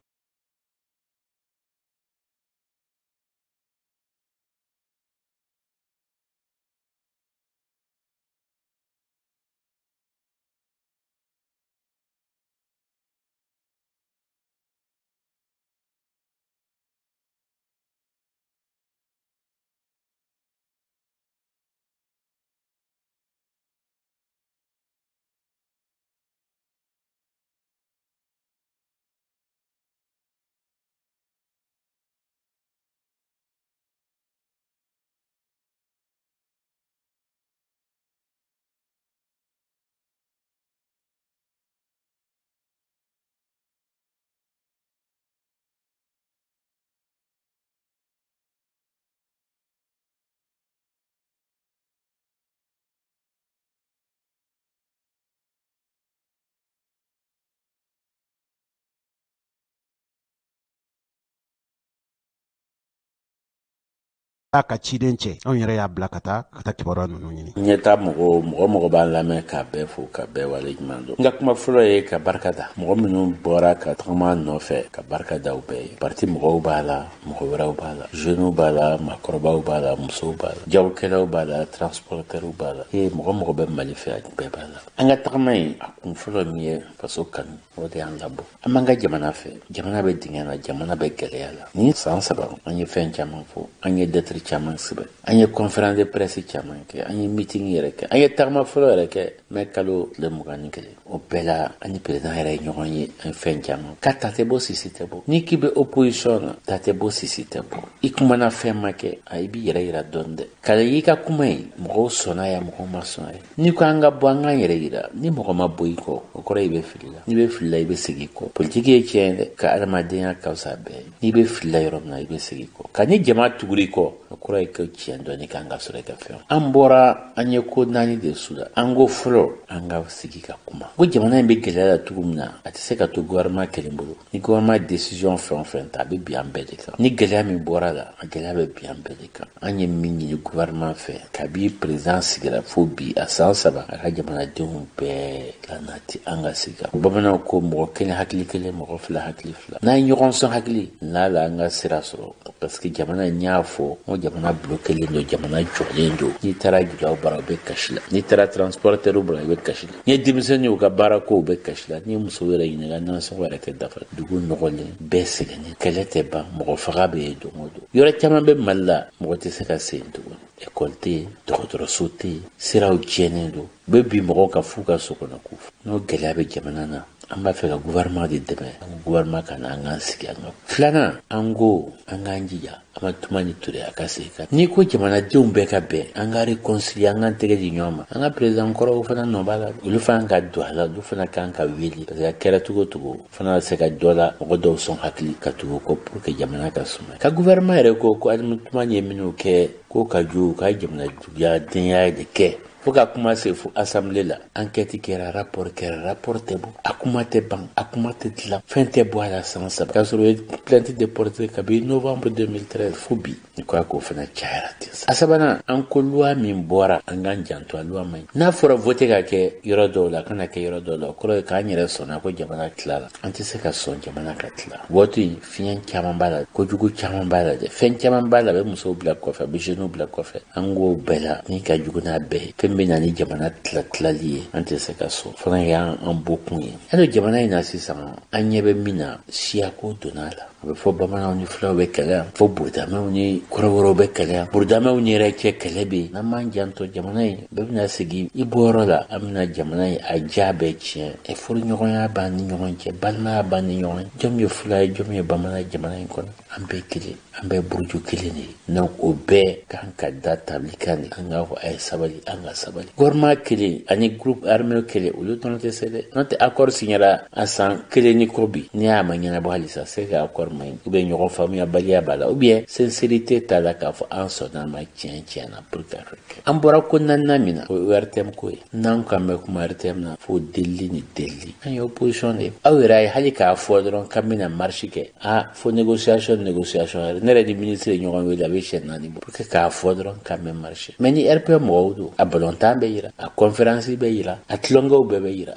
a ka ciden cɛ anw yɛrɛ y'a bila ka taa kibaruya ninnu ɲini. Nieta mɔgɔ b'a lamɛn ka bɛɛ fo ka bɛɛ wale ɲuman don. N ka kuma fɔlɔ ye ka barika da mɔgɔ minnu bɔra ka tagama nɔfɛ ka barika da u bɛɛ ye. Parti mɔgɔw b'a la, mɔgɔ wɛrɛw b'a la, jeunes b'a la, maakɔrɔbaw b'a la, musow b'a la, jagokɛlaw b'a la, transporteurs b'a la. Mɔgɔ bɛ Mali fɛ a bɛɛ b'a la. An ka tagama in a kun fɔlɔ min ye faso kanu o de y'an labɔ. An b'an ka jamana fɛ, jamana bɛ dingɛ la, jamana bɛ gɛlɛya la. Ni san 3 an ye fɛn caman fɔ, an ye lettre caman sɛbɛn, an ye conférence de presse caman kɛ, an ye meeting yɛrɛ kɛ, an ye tagama fɔlɔ yɛrɛ kɛ mɛ kalo 21. O bɛɛ la an ni président yɛrɛ ye ɲɔgɔn ye an fɛn caman. Ka ta tɛ bɔ sisi tɛ bɔ. Ni k'i bɛ opposition na ta tɛ bɔ sisi tɛ bɔ. I kumana fɛn ma kɛ a i b'i yɛrɛ yira dɔɔni dɛ. Ka i ka kuma ye mɔgɔw sɔnna ya mɔgɔw ma sɔn ye. Ni ko an ka bɔ an ka yɛrɛ yira ni mɔgɔ ma bɔ i kɔ o kɔrɔ i bɛ fili la. N'i bɛ fili la i bɛ segin kɔ. Politique ye tiɲɛ dɛ ka adamadenya ka fisa bɛɛ. N'i bɛ fili la yɔrɔ min na i bɛ segin kɔ. Ka ni jama tuguri kɔ o kɔrɔ ye ko tiɲɛ dɔɔni kan ka sɔrɔ i ka fɛn. An bɔra an ye ko 4 de su la. An ko fɔlɔ an ka sigi ka kuma. Ko jamana in bɛ gɛlɛya la cogo min na a tɛ se ka to gouvernement kelen bolo. Ni gouvernement décision fɛn o fɛn ta a bɛ bin an bɛɛ de kan. Ni gɛlɛya min bɔra la a gɛlɛya bɛ bin an bɛɛ de kan. An ye min ɲini gouvernement fɛ kabi président sigira fo bi a san 3 a ka jamanadenw bɛɛ lanati an ka sigi. Bamananw ko mɔgɔ kelen hakili kelen mɔgɔ fila hakili fila. N'an ye ɲɔgɔn sɔn hakili n'a la an ka sira sɔrɔ parce que jamana in y'a fɔ ko jamana bloqué don jamana jɔlen don. N'i taara julaw bara u bɛ kasi la. N'i taara transporteur bara i bɛ kasi la. N'i ye denmisɛnninw ka baara ko u bɛ kasi la. N'i ye muso yɛrɛ ɲininka nansɔngɔ yɛrɛ tɛ dafa. Dugu nɔgɔlen bɛɛ sɛgɛnnen kɛlɛ tɛ ban mɔgɔ faga bɛ yen don o don. Yɔrɔ caman bɛ Mali la mɔgɔ tɛ se ka segin tuguni. École tɛ yen, dɔgɔtɔrɔso tɛ yen, siraw tiɲɛnen don. U bɛ bi mɔgɔw ka f'u ka so kɔnɔ ko n'o gɛlɛya bɛ jamana na an b'a fɛ ka gouvernement de dɛmɛ. An ko gouvernement ka na an k'an sigi an ka. Filanan an ko an k'an jija an ka tuma ni ture a ka segin kan. N'i ko jamanadenw bɛɛ ka bɛn an ka réconcilier an k'an tɛgɛ di ɲɔgɔn ma. An ka président kɔrɔw fana nɔ b'a la. Olu fana ka don a la olu fana kan ka wele parce que a kɛra cogo cogo fana bɛ se ka dɔ la mɔgɔ dɔw sɔn hakili ka tugu kɔ pour que jamana ka suma. Ka gouvernement yɛrɛ ko hali tuma ye minnu kɛ ko ka jugu ka jamana juguya denya de kɛ. Fo ka kuma se fo assemblée la enquête kɛra rapport tɛ bɔ a kuma tɛ ban a kuma tɛ dilan fɛn tɛ bɔ a la san 3 k'a sɔrɔ o ye plainte déportée kabini novembre 2013 fo bi ni ko a k'o fana cayara ten sa. A sabanan an ko loi min bɔra an k'an janto a loi man ɲi. N'a fɔra voté ka kɛ yɔrɔ dɔw la a kana kɛ yɔrɔ dɔw la o kɔrɔ ye k'an yɛrɛ sɔnna ko jamana tila la. An tɛ se ka sɔn jamana ka tila. Vote in fiɲɛ caman b'a la kojugu caman b'a la dɛ fɛn caman b'a la a bɛ musow bila kɔfɛ a bɛ jeunes bila kɔfɛ an k'o bɛɛ la min ka jugu n'a bɛɛ ye. Fɛn bɛ na ni jamana tilali ye an tɛ se ka sɔn fana y'an bɔkun ye. Hali jamana in na sisan an ɲɛ bɛ min na siyako donna la. A bɛ fɔ bamananw ni fulaw bɛ kɛlɛ yan fɔ burudamɛw ni kɔrɔbɔrɔw bɛ kɛlɛ yan burudamɛw ni yɛrɛ cɛ kɛlɛ bɛ yen n'an m'an janto jamana in bɛɛ bɛna sigi i bɔyɔrɔ la an bɛna jamana in a ja bɛɛ tiɲɛ furuɲɔgɔnya b'an ni ɲɔgɔn cɛ balimaya b'an ni ɲɔgɔn cɛ jɔn ye fula ye jɔn ye bamanan jamana in kɔnɔ an bɛɛ kelen an bɛɛ buruju kelen de ye donc o bɛɛ kan ka da tabili kan de an k'a fɔ a ye sabali an ka sabali. Gouvernement kelen ani groupe armé kelen olu dɔrɔn tɛ se dɛ n'o tɛ accord signera a san 1 ni kɔ bi n'i y'a ma ɲɛnabɔ halisa c'est que accord ou bien ɲɔgɔn faamuyabaliya b'a la ou bien sincérité t'a la k'a fɔ an sɔnna ma tiɲɛ na pour ka kɛ. An bɔra ko 4 min na o ye RTM ko ye n'an kan bɛ kuma RTM na fo delili ni delili an ye opposition de aw yɛrɛ ye hali k'a fɔ dɔrɔn k'an bɛna marche kɛ fo négociation ne yɛrɛ ni ministre ye ɲɔgɔn wele a bɛ siɲɛ 4 bɔ pour que k'a fɔ dɔrɔn k'an bɛ marche mais ni RPM mɔgɔw don a balontan bɛ yira a conférence bɛ yira a tulonkɛw bɛɛ bɛ yira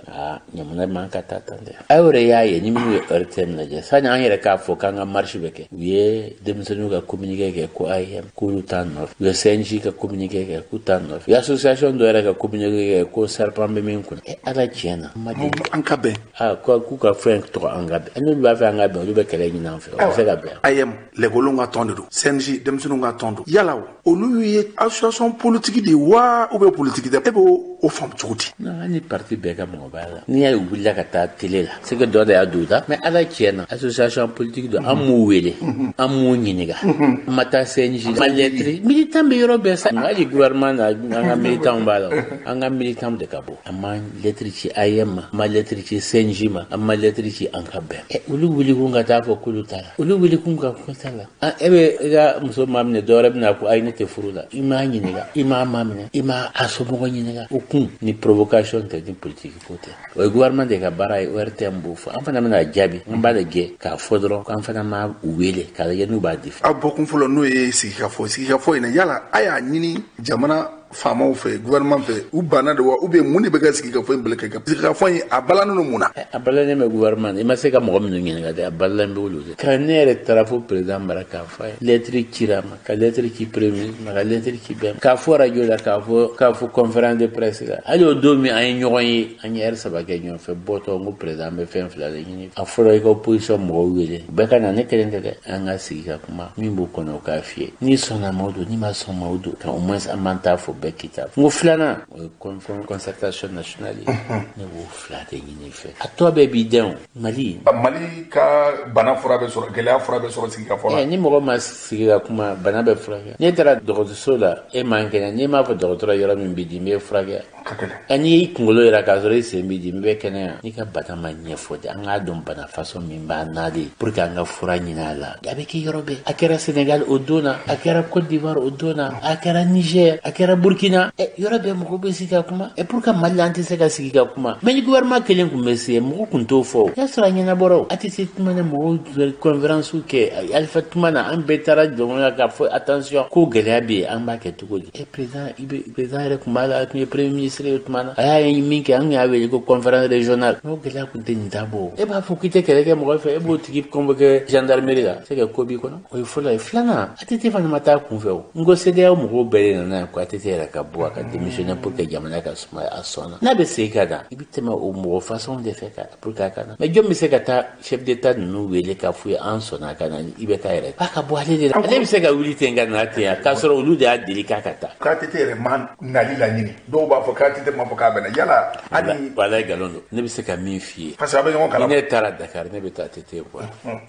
ɲamana man ka taa tan dɛ aw yɛrɛ y'a ye ni minnu ye RTM lajɛ sani an yɛrɛ k'a fɔ k'an ka marche bɛ kɛ u ye denmisɛnninw ka communiqué kɛ ko AIM k'olu t'a nɔfɛ u ye CNJ ka communiqué kɛ k'u t'a nɔfɛ u ye association dɔ yɛrɛ ka communiqué kɛ ko serpent bɛ min kunna ala tiɲɛ na an ka bɛn k'u ka fɛn tɔgɔ an ka bɛn n'olu b'a fɛ an ka bɛn olu bɛ kɛlɛ ɲini an fɛ o bɛ se ka bɛn AIM lɛgɔlenw ka tɔn de don CNJ denmisɛnninw ka tɔn don yala olu ye association politique de wa ou bien politique tɛ e b'o faamu cogo di an ni parti bɛɛ ka mɔgɔ b'a la n'i y'a ye u wulila ka taa télé la c'est que dɔ de y'a don ta mais ala tiɲɛ na association politique don an m'u wele an m'u ɲininka an ma taa CNJ ma lettre militant bɛ yɔrɔ bɛɛ sa hali gouvernement na an ka militant b'a la an ka militant de ka bɔ an ma lettre ci AIM ma an ma lettre ci CNJ ma an ma lettre ci an ka bɛn olu wuli kun ka taa fɔ k'olu t'a la olu wuli kun ka ko t'a la e bɛ i ka muso maa minɛ dɔwɛrɛ bɛna ko ayi ne tɛ furu la i m'a ɲininka i m'a maa minɛ i m'a a somɔgɔ ɲininka o kun ni provocation tɛ ni politique ko tɛ o ye gouvernement de ka baara ye ORTM b'o fɔ an fana bɛna jaabi an b'a lajɛ k'a fɔ dɔrɔn k'an fana ma u wele k'a lajɛ n'u b'a difa a bɔkun fɔlɔ n'o ye sigikafɔ in na yala a y'a ɲini jamana faamaw fɛ gouvernement fɛ u banna de wa ou bien mun de bɛ ka sigikafɔ in bali ka kɛ sigikafɔ in a balannen don mun na a balannen bɛ gouvernement i ma se ka mɔgɔ minnu ɲininka dɛ a balannen bɛ olu de ka ne yɛrɛ taara fo président bara k'a fɔ a ye lettre cira ma ka lettre ci premier ministre ma ka lettre ci bɛɛ k'a fɔ radio la k'a fɔ conférence de presse la hali o don min an ye ɲɔgɔn ye an ye heure 3 kɛ ɲɔgɔn fɛ bɔtɔ n ko président bɛ fɛn 2 de ɲini a fɔra i ka opposition mɔgɔw wele u bɛɛ ka na ne kelen tɛ dɛ an ka sigi ka kuma min b'o kɔnɔ o k'a f'i ye n'i sɔnna ma o don n'i ma sɔn ma o don au moins an m'an ta fɔ bɛɛ kita n ko filanan o ye concertation nationale ye ne b'o 2 de ɲini fɛ a tɔ bɛɛ b'i dɛn Mali ka bana fura bɛ sɔrɔ gɛlɛya fura bɛ sɔrɔ sigikafɔ la ni mɔgɔ ma sigi ka kuma bana bɛ furakɛ n'i taara dɔgɔtɔrɔso la e man kɛnɛ n'i m'a fɔ dɔgɔtɔrɔ yɔrɔ min b'i dimi i bɛ furakɛ n'i y'i kunkolo yɛrɛ k'a sɔrɔ i sen b'i dimi i bɛ kɛnɛya n'i ka bana ma ɲɛfɔ de an k'a dɔn bana façon min b'a na de pour que an ka fura ɲini a la a bɛ kɛ yɔrɔ bɛɛ a kɛra Sénégal o don na a kɛra Côte d'Ivoire o don na a kɛra Niger a kɛra Burkina yɔrɔ bɛɛ mɔgɔ bɛ sigi ka kuma et pour que Mali an tɛ se ka sigi ka kuma mais ni gouvernement kelen tun bɛ se mɔgɔ tun t'o fɔ o y'a sɔrɔ a ɲɛnabɔra a tɛ se tuma na mɔgɔw conférence kɛ alifa tuma na an bɛɛ taara jɔn la k'a fɔ attention ko gɛlɛya bɛ yen an b'a kɛ cogo di président yɛrɛ tun b'a la a tun ye premier ministre ye tuma na a y'a ye min kɛ an y'a wele ko conférence régionale n'o gɛlɛya tun tɛ nin dabɔ e b'a fɔ k'i tɛ kɛlɛ kɛ mɔgɔ fɛ e b'o tigi convoqué gendarmerie la se ka ko b'i kɔnɔ o ye fɔlɔ ye filanan ATT fana ma taa kun fɛ o n ko CEDEAO mɔgɔw bɛɛ de nana ko ATT yɛrɛ ka bɔ a ka démissionner pour que jamana ka sumaya a sɔnna n'a bɛ segin ka na i bɛ tɛmɛ o mɔgɔ façon de fɛ ka pour que a ka na mais jɔn bɛ se ka taa chef d'état ninnu wele k'a fɔ ye an sɔnna ka na i bɛ taa yɛrɛ k'a ka bɔ ale de la ale bɛ se ka wuli ten ka na ten k'a sɔrɔ olu de y'a deli k'a ka taa k'ATT yɛrɛ ma nali la ɲini dɔw b'a fɔ k'ATT ma fɔ k'a bɛ na yala wala ye nkalon don ne bɛ se ka min f'i ye parce que a bɛ ɲɔgɔn kala ni ne taara Dakar ne bɛ taa ATT bɔ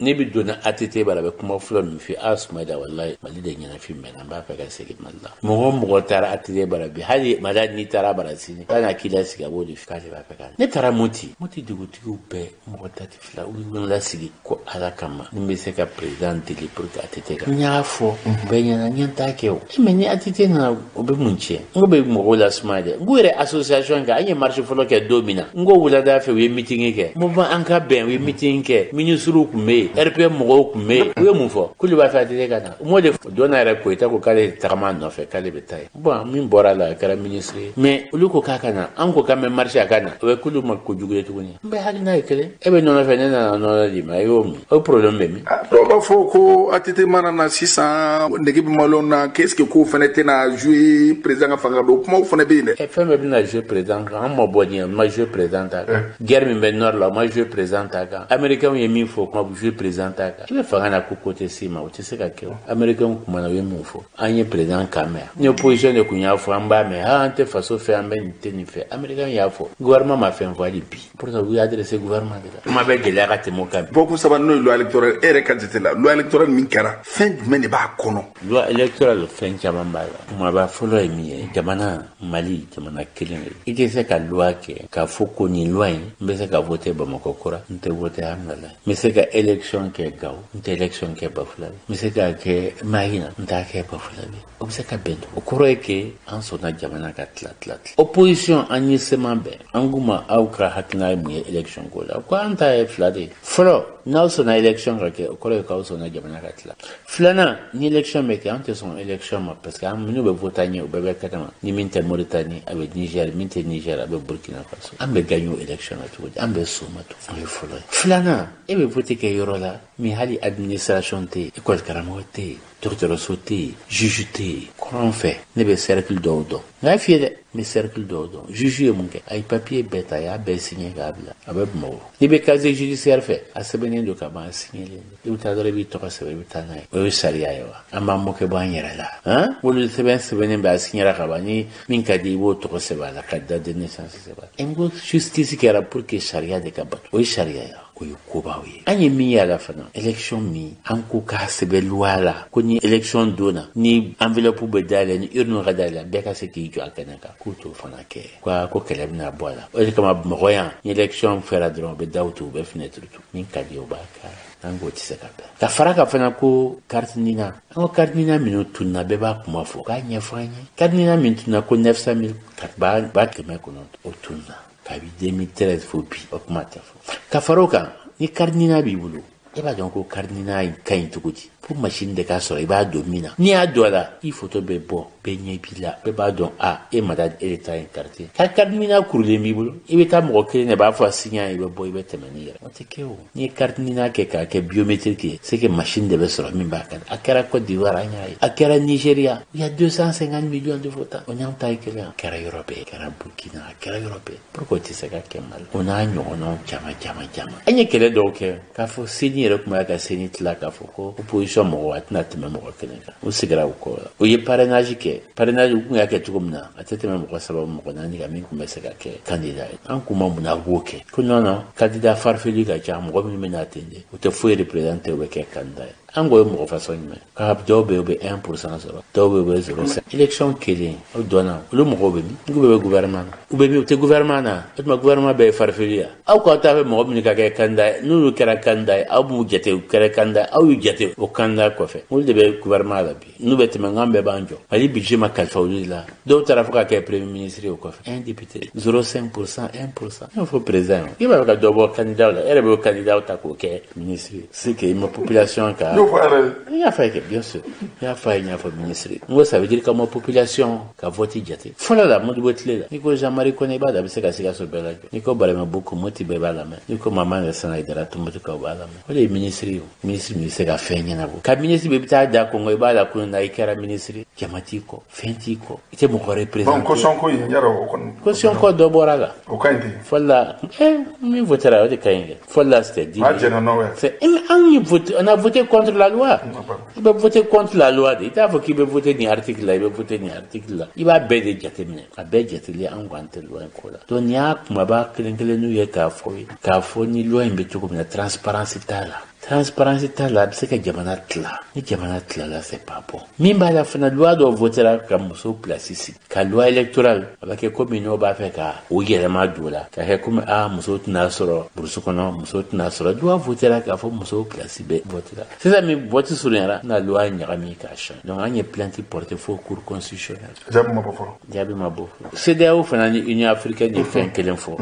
ne bɛ donna ATT bara a bɛ kuma fɔlɔ min f'i ye a Sumayida walayi Mali de ɲɛnafin mɛnna n b'a fɛ ka segin Mali la mɔgɔ o mɔgɔ taara ATT bara bi hali Mali n'i taara bara sini k'a na k'i la sigi a b'o de f'i k'ale b'a fɛ ka ne taara Moti dugutigiw bɛɛ mɔgɔ 32 olu bɛ la sigi ko Ala kama ni bɛ se ka président deli pour que ATT ka n y'a fɔ bɛɛ ɲɛna n ɲɛ t'a kɛ o mais ni ATT nana o bɛ mun tiɲɛ n ko bɛ mɔgɔw la sumaya dɛ n ko yɛrɛ association kɛ an ye marche fɔlɔ kɛ don min na n ko wulada fɛ u ye meeting kɛ mouvement an ka bɛn u ye meeting kɛ ministres tun bɛ yen RPM mɔgɔw tun bɛ yen u ye mun fɔ k'olu b'a fɛ ATT ka na u m'o de fɔ don na yɛrɛ Koyita ko k'ale tagama nɔfɛ k'ale bɛ taa yen bon min bɔra a la a kɛra ministre ye mais olu ko k'a ka na an ko k'an bɛ marche a ka na o bɛ k'olu ma kojugu ye tuguni n bɛ hakilina ye kelen e bɛ nɔnɔ fɛ ne nana nɔnɔ di ma e y'o min o problème bɛ min dɔw b'a fɔ ko ATT mana na sisan nege bɛ malo na qu'est-ce que ko fana tɛna jouer président ka fanga don kumaw fana bɛ yen dɛ fɛn bɛɛ bɛna jouer président kan an ma bɔ nin ma jouer président ta kan guerre min bɛ nord la o ma jouer président ta kan américains ye min fɔ o kuma jouer président ta kan i bɛ fanga na ko tɛ se ma o tɛ se ka kɛ o américains kumana u ye mun fɔ an ye président kan mɛn ni opposition de tun y'a fɔ an b'a mɛn an tɛ faso fɛ an bɛ nin tɛ nin fɛ américains y'a fɔ gouvernement ma fɛn fɔ hali bi pourtant u y'a adressé gouvernement de la kuma bɛ gɛlɛya ka tɛmɛ o kan bɔkun saba n'o ye loi électorale e yɛrɛ ka jate la loi électorale min kɛra fɛn jumɛn de b'a kɔnɔ loi électorale fɛn caman b'a la kumaba fɔlɔ ye min ye jamana Mali jamana kelen de i tɛ se ka loi kɛ k'a fɔ ko nin loi in n bɛ se ka voter Bamakɔ kura n tɛ voter Hamdala n bɛ se ka élection kɛ Gao n tɛ élection kɛ Bafulabe n bɛ se ka kɛ Mahina n t'a kɛ Bafulabe o bɛ se ka bɛn o kɔrɔ ye ke an sɔnna jamana ka tila opposition an ye seman bɛn an k'u ma aw ka hakilina ye mun ye élection ko la ko an ta ye 2 de fɔlɔ n'aw sɔnna élection ka kɛ o kɔrɔ ye k'aw sɔnna jamana ka tila filanan ni élection bɛ kɛ an tɛ sɔn élection ma parce que an minnu bɛ voter ɲɛ o bɛɛ bɛ kɛnɛma ni min tɛ Mauritanie a bɛ Niger min tɛ Niger a bɛ Burkina Faso an bɛ gagner o élection na cogo di an bɛ soma to o ye fɔlɔ ye filanan e bɛ voter kɛ yɔrɔ la min hali administration tɛ yen école karamɔgɔ tɛ yen dɔgɔtɔrɔso tɛ yen juge tɛ yen kɔrɔn fɛ ne bɛ cercle dɔw dɔn n y'a f'i ye dɛ n bɛ cercle dɔw dɔn juge ye mun kɛ a ye papier bɛɛ ta a y'a bɛɛ signé k'a bila a bɛ Bamakɔ n'i bɛ casier judiciaire fɛ a sɛbɛnnen don ka ban a signelen don i bɛ taa dɔrɔn i b'i tɔgɔ sɛbɛn i bɛ taa n'a ye o ye sariya ye wa an b'an mɔkɛ bɔ an yɛrɛ la han wolo sɛbɛnnen bɛ a signera ka ban ni min ka di i b'o tɔgɔ sɛbɛn a la ka date de naissance sɛbɛn n ko justice kɛra pour que sariya de ka bato o ye sariya ye o ye kobaw ye an ye min y'a la fana élection min an ko k'a sɛbɛn loi la ko ni élection donna ni enveloppe bɛ dayɛlɛ ni urne ka dayɛlɛ bɛɛ ka se k'i jɔ a kɛnɛ kan k'u t'o fana kɛ ko kɛlɛ bɛna bɔ a la o de kama mɔgɔ yan ni élection fɛra dɔrɔn u bɛ daw to u bɛ fenêtre to min ka di o b'a k'a an k'o tɛ se ka bɛn ka fara ka fana ko carte nina an ko carte nina minnu tunna bɛɛ b'a kuma fɔ k'a ɲɛfɔ an ye carte nina min tunna ko 900 000 ba 900 o tunna kabi 2013 fo bi o kuma tɛ fɔ ka fara o kan ni carte nina b'i bolo e b'a dɔn ko carte nina ka ɲi cogo di pour machine de k'a sɔrɔ i b'a don min na n'i y'a don a la i photo bɛ bɔ bɛɛ ɲɛ b'i la bɛɛ b'a dɔn e ma da e de ta ye carte ye ka carte nina kurulen b'i bolo i bɛ taa mɔgɔ kelen de b'a fɔ a siɲɛ i bɛ bɔ i bɛ tɛmɛ n'i yɛrɛ o tɛ kɛ o n'i ye carte nina kɛ k'a kɛ biométrique ye c'est que machine de bɛ sɔrɔ min b'a kan a kɛra Côte d'Ivoire an y'a ye a kɛra Nigeria il y a 250 millions de votants o n'an ta ye kelen a kɛra yɔrɔ bɛɛ a kɛra Burkina a kɛra yɔrɔ bɛɛ pourquoi o tɛ se ka kɛ Mali o n'a ɲɔgɔnnaw caman an ye kɛlɛ dɔw kɛ k'a fɔ CENI yɛrɛ tun b'a ka CENI tila k'a fɔ ko opposition mɔgɔ a tɛna tɛmɛ mɔgɔ kelen kan o sigira o kɔ la o ye parrainage kɛ parrainage u tun y'a kɛ cogo min na a tɛ tɛmɛ mɔgɔ 3 mɔgɔ 4 kan min tun bɛ se ka kɛ candidat ye an kun ma mun na b'o kɛ ko non candidat farfelu ka ca mɔgɔ minnu bɛ n'a ten de o tɛ foyi représenter o bɛ kɛ candidat ye an ko ye mɔgɔ façon jumɛn ka dɔw bɛ yen u bɛ 1% sɔrɔ dɔw bɛ yen u bɛ 0,5 élection kelen o dɔnna olu mɔgɔw bɛ min n'u bɛ gouvernement na u bɛ min u tɛ gouvernement na o tuma gouvernement bɛɛ ye farfelu ye aw k'aw ta fɛ mɔgɔ minnu ka kɛ candidat ye n'olu kɛra candidat ye aw b'u jate u kɛra candidat aw y'u jate o candidat kɔfɛ olu de bɛ gouvernement la bi n'u bɛ tɛmɛ nkan bɛɛ b'an jɔ hali budget ma kalifa olu de la dɔw taara fo ka kɛ premier ministre o kɔfɛ 1 député 0,5% 1% i b'a fɔ président i b'a fɛ ka dɔ bɔ candidat la e yɛrɛ bɛ o candidat ta k'o kɛ ministre c'est que ma population ka il y a fait bien sûr il y a fait ministre moi ça veut dire que ma population ka vote jate fɔlɔ la modi botile la ni ko Jean-Marie Kone b'a da bɛ se ka siga so bɛɛ la ni ko Barema Boko moti bɛɛ b'a la mɛ ni ko Mama Nesana Idara Tumbutu ka b'a la mɛ o de ye ministre ye ministre min bɛ se ka fɛn ɲɛnabɔ ka ministre bɛ taa da Congo i b'a la kun na i kɛra ministre jama t'i kɔ fɛn t'i kɔ i tɛ mɔgɔ représenter caution ko in yarɔ o kɔni caution ko dɔ bɔra la o ka ɲi ten fɔlɔ la min votera o de ka ɲi kɛ fɔlɔ la c'était dit c'est on a voté contre la loi il bɛ voter contre la loi de i t'a fɔ k'i bɛ voter ni article la i bɛ voter ni article la i b'a bɛɛ de jateminɛ a bɛɛ jateli an k'an tɛ loi in ko la donc n'i y'a kumaba kelen-kelenninw ye k'a fɔ ni loi in bɛ cogo min na transparence t'a la transparence t'a la a bɛ se ka jamana tila ni jamana tilala c'est pas bon min b'a la fana loi dɔ votera ka muso place sigi ka loi électorale a bɛ kɛ komi n'o b'a fɛ ka o yɛlɛma don la ka kɛ komi muso tɛna sɔrɔ burusi kɔnɔ muso tɛna sɔrɔ loi votera k'a fɔ muso place bɛ votera sisan min vote surunyara na loi ɲagami k'a changer donc an ye plainte porter fo cour constitutionnelle jaabi ma bɔ fɔlɔ CEDEAO fana ni Union africaine ye fɛn kelen fɔ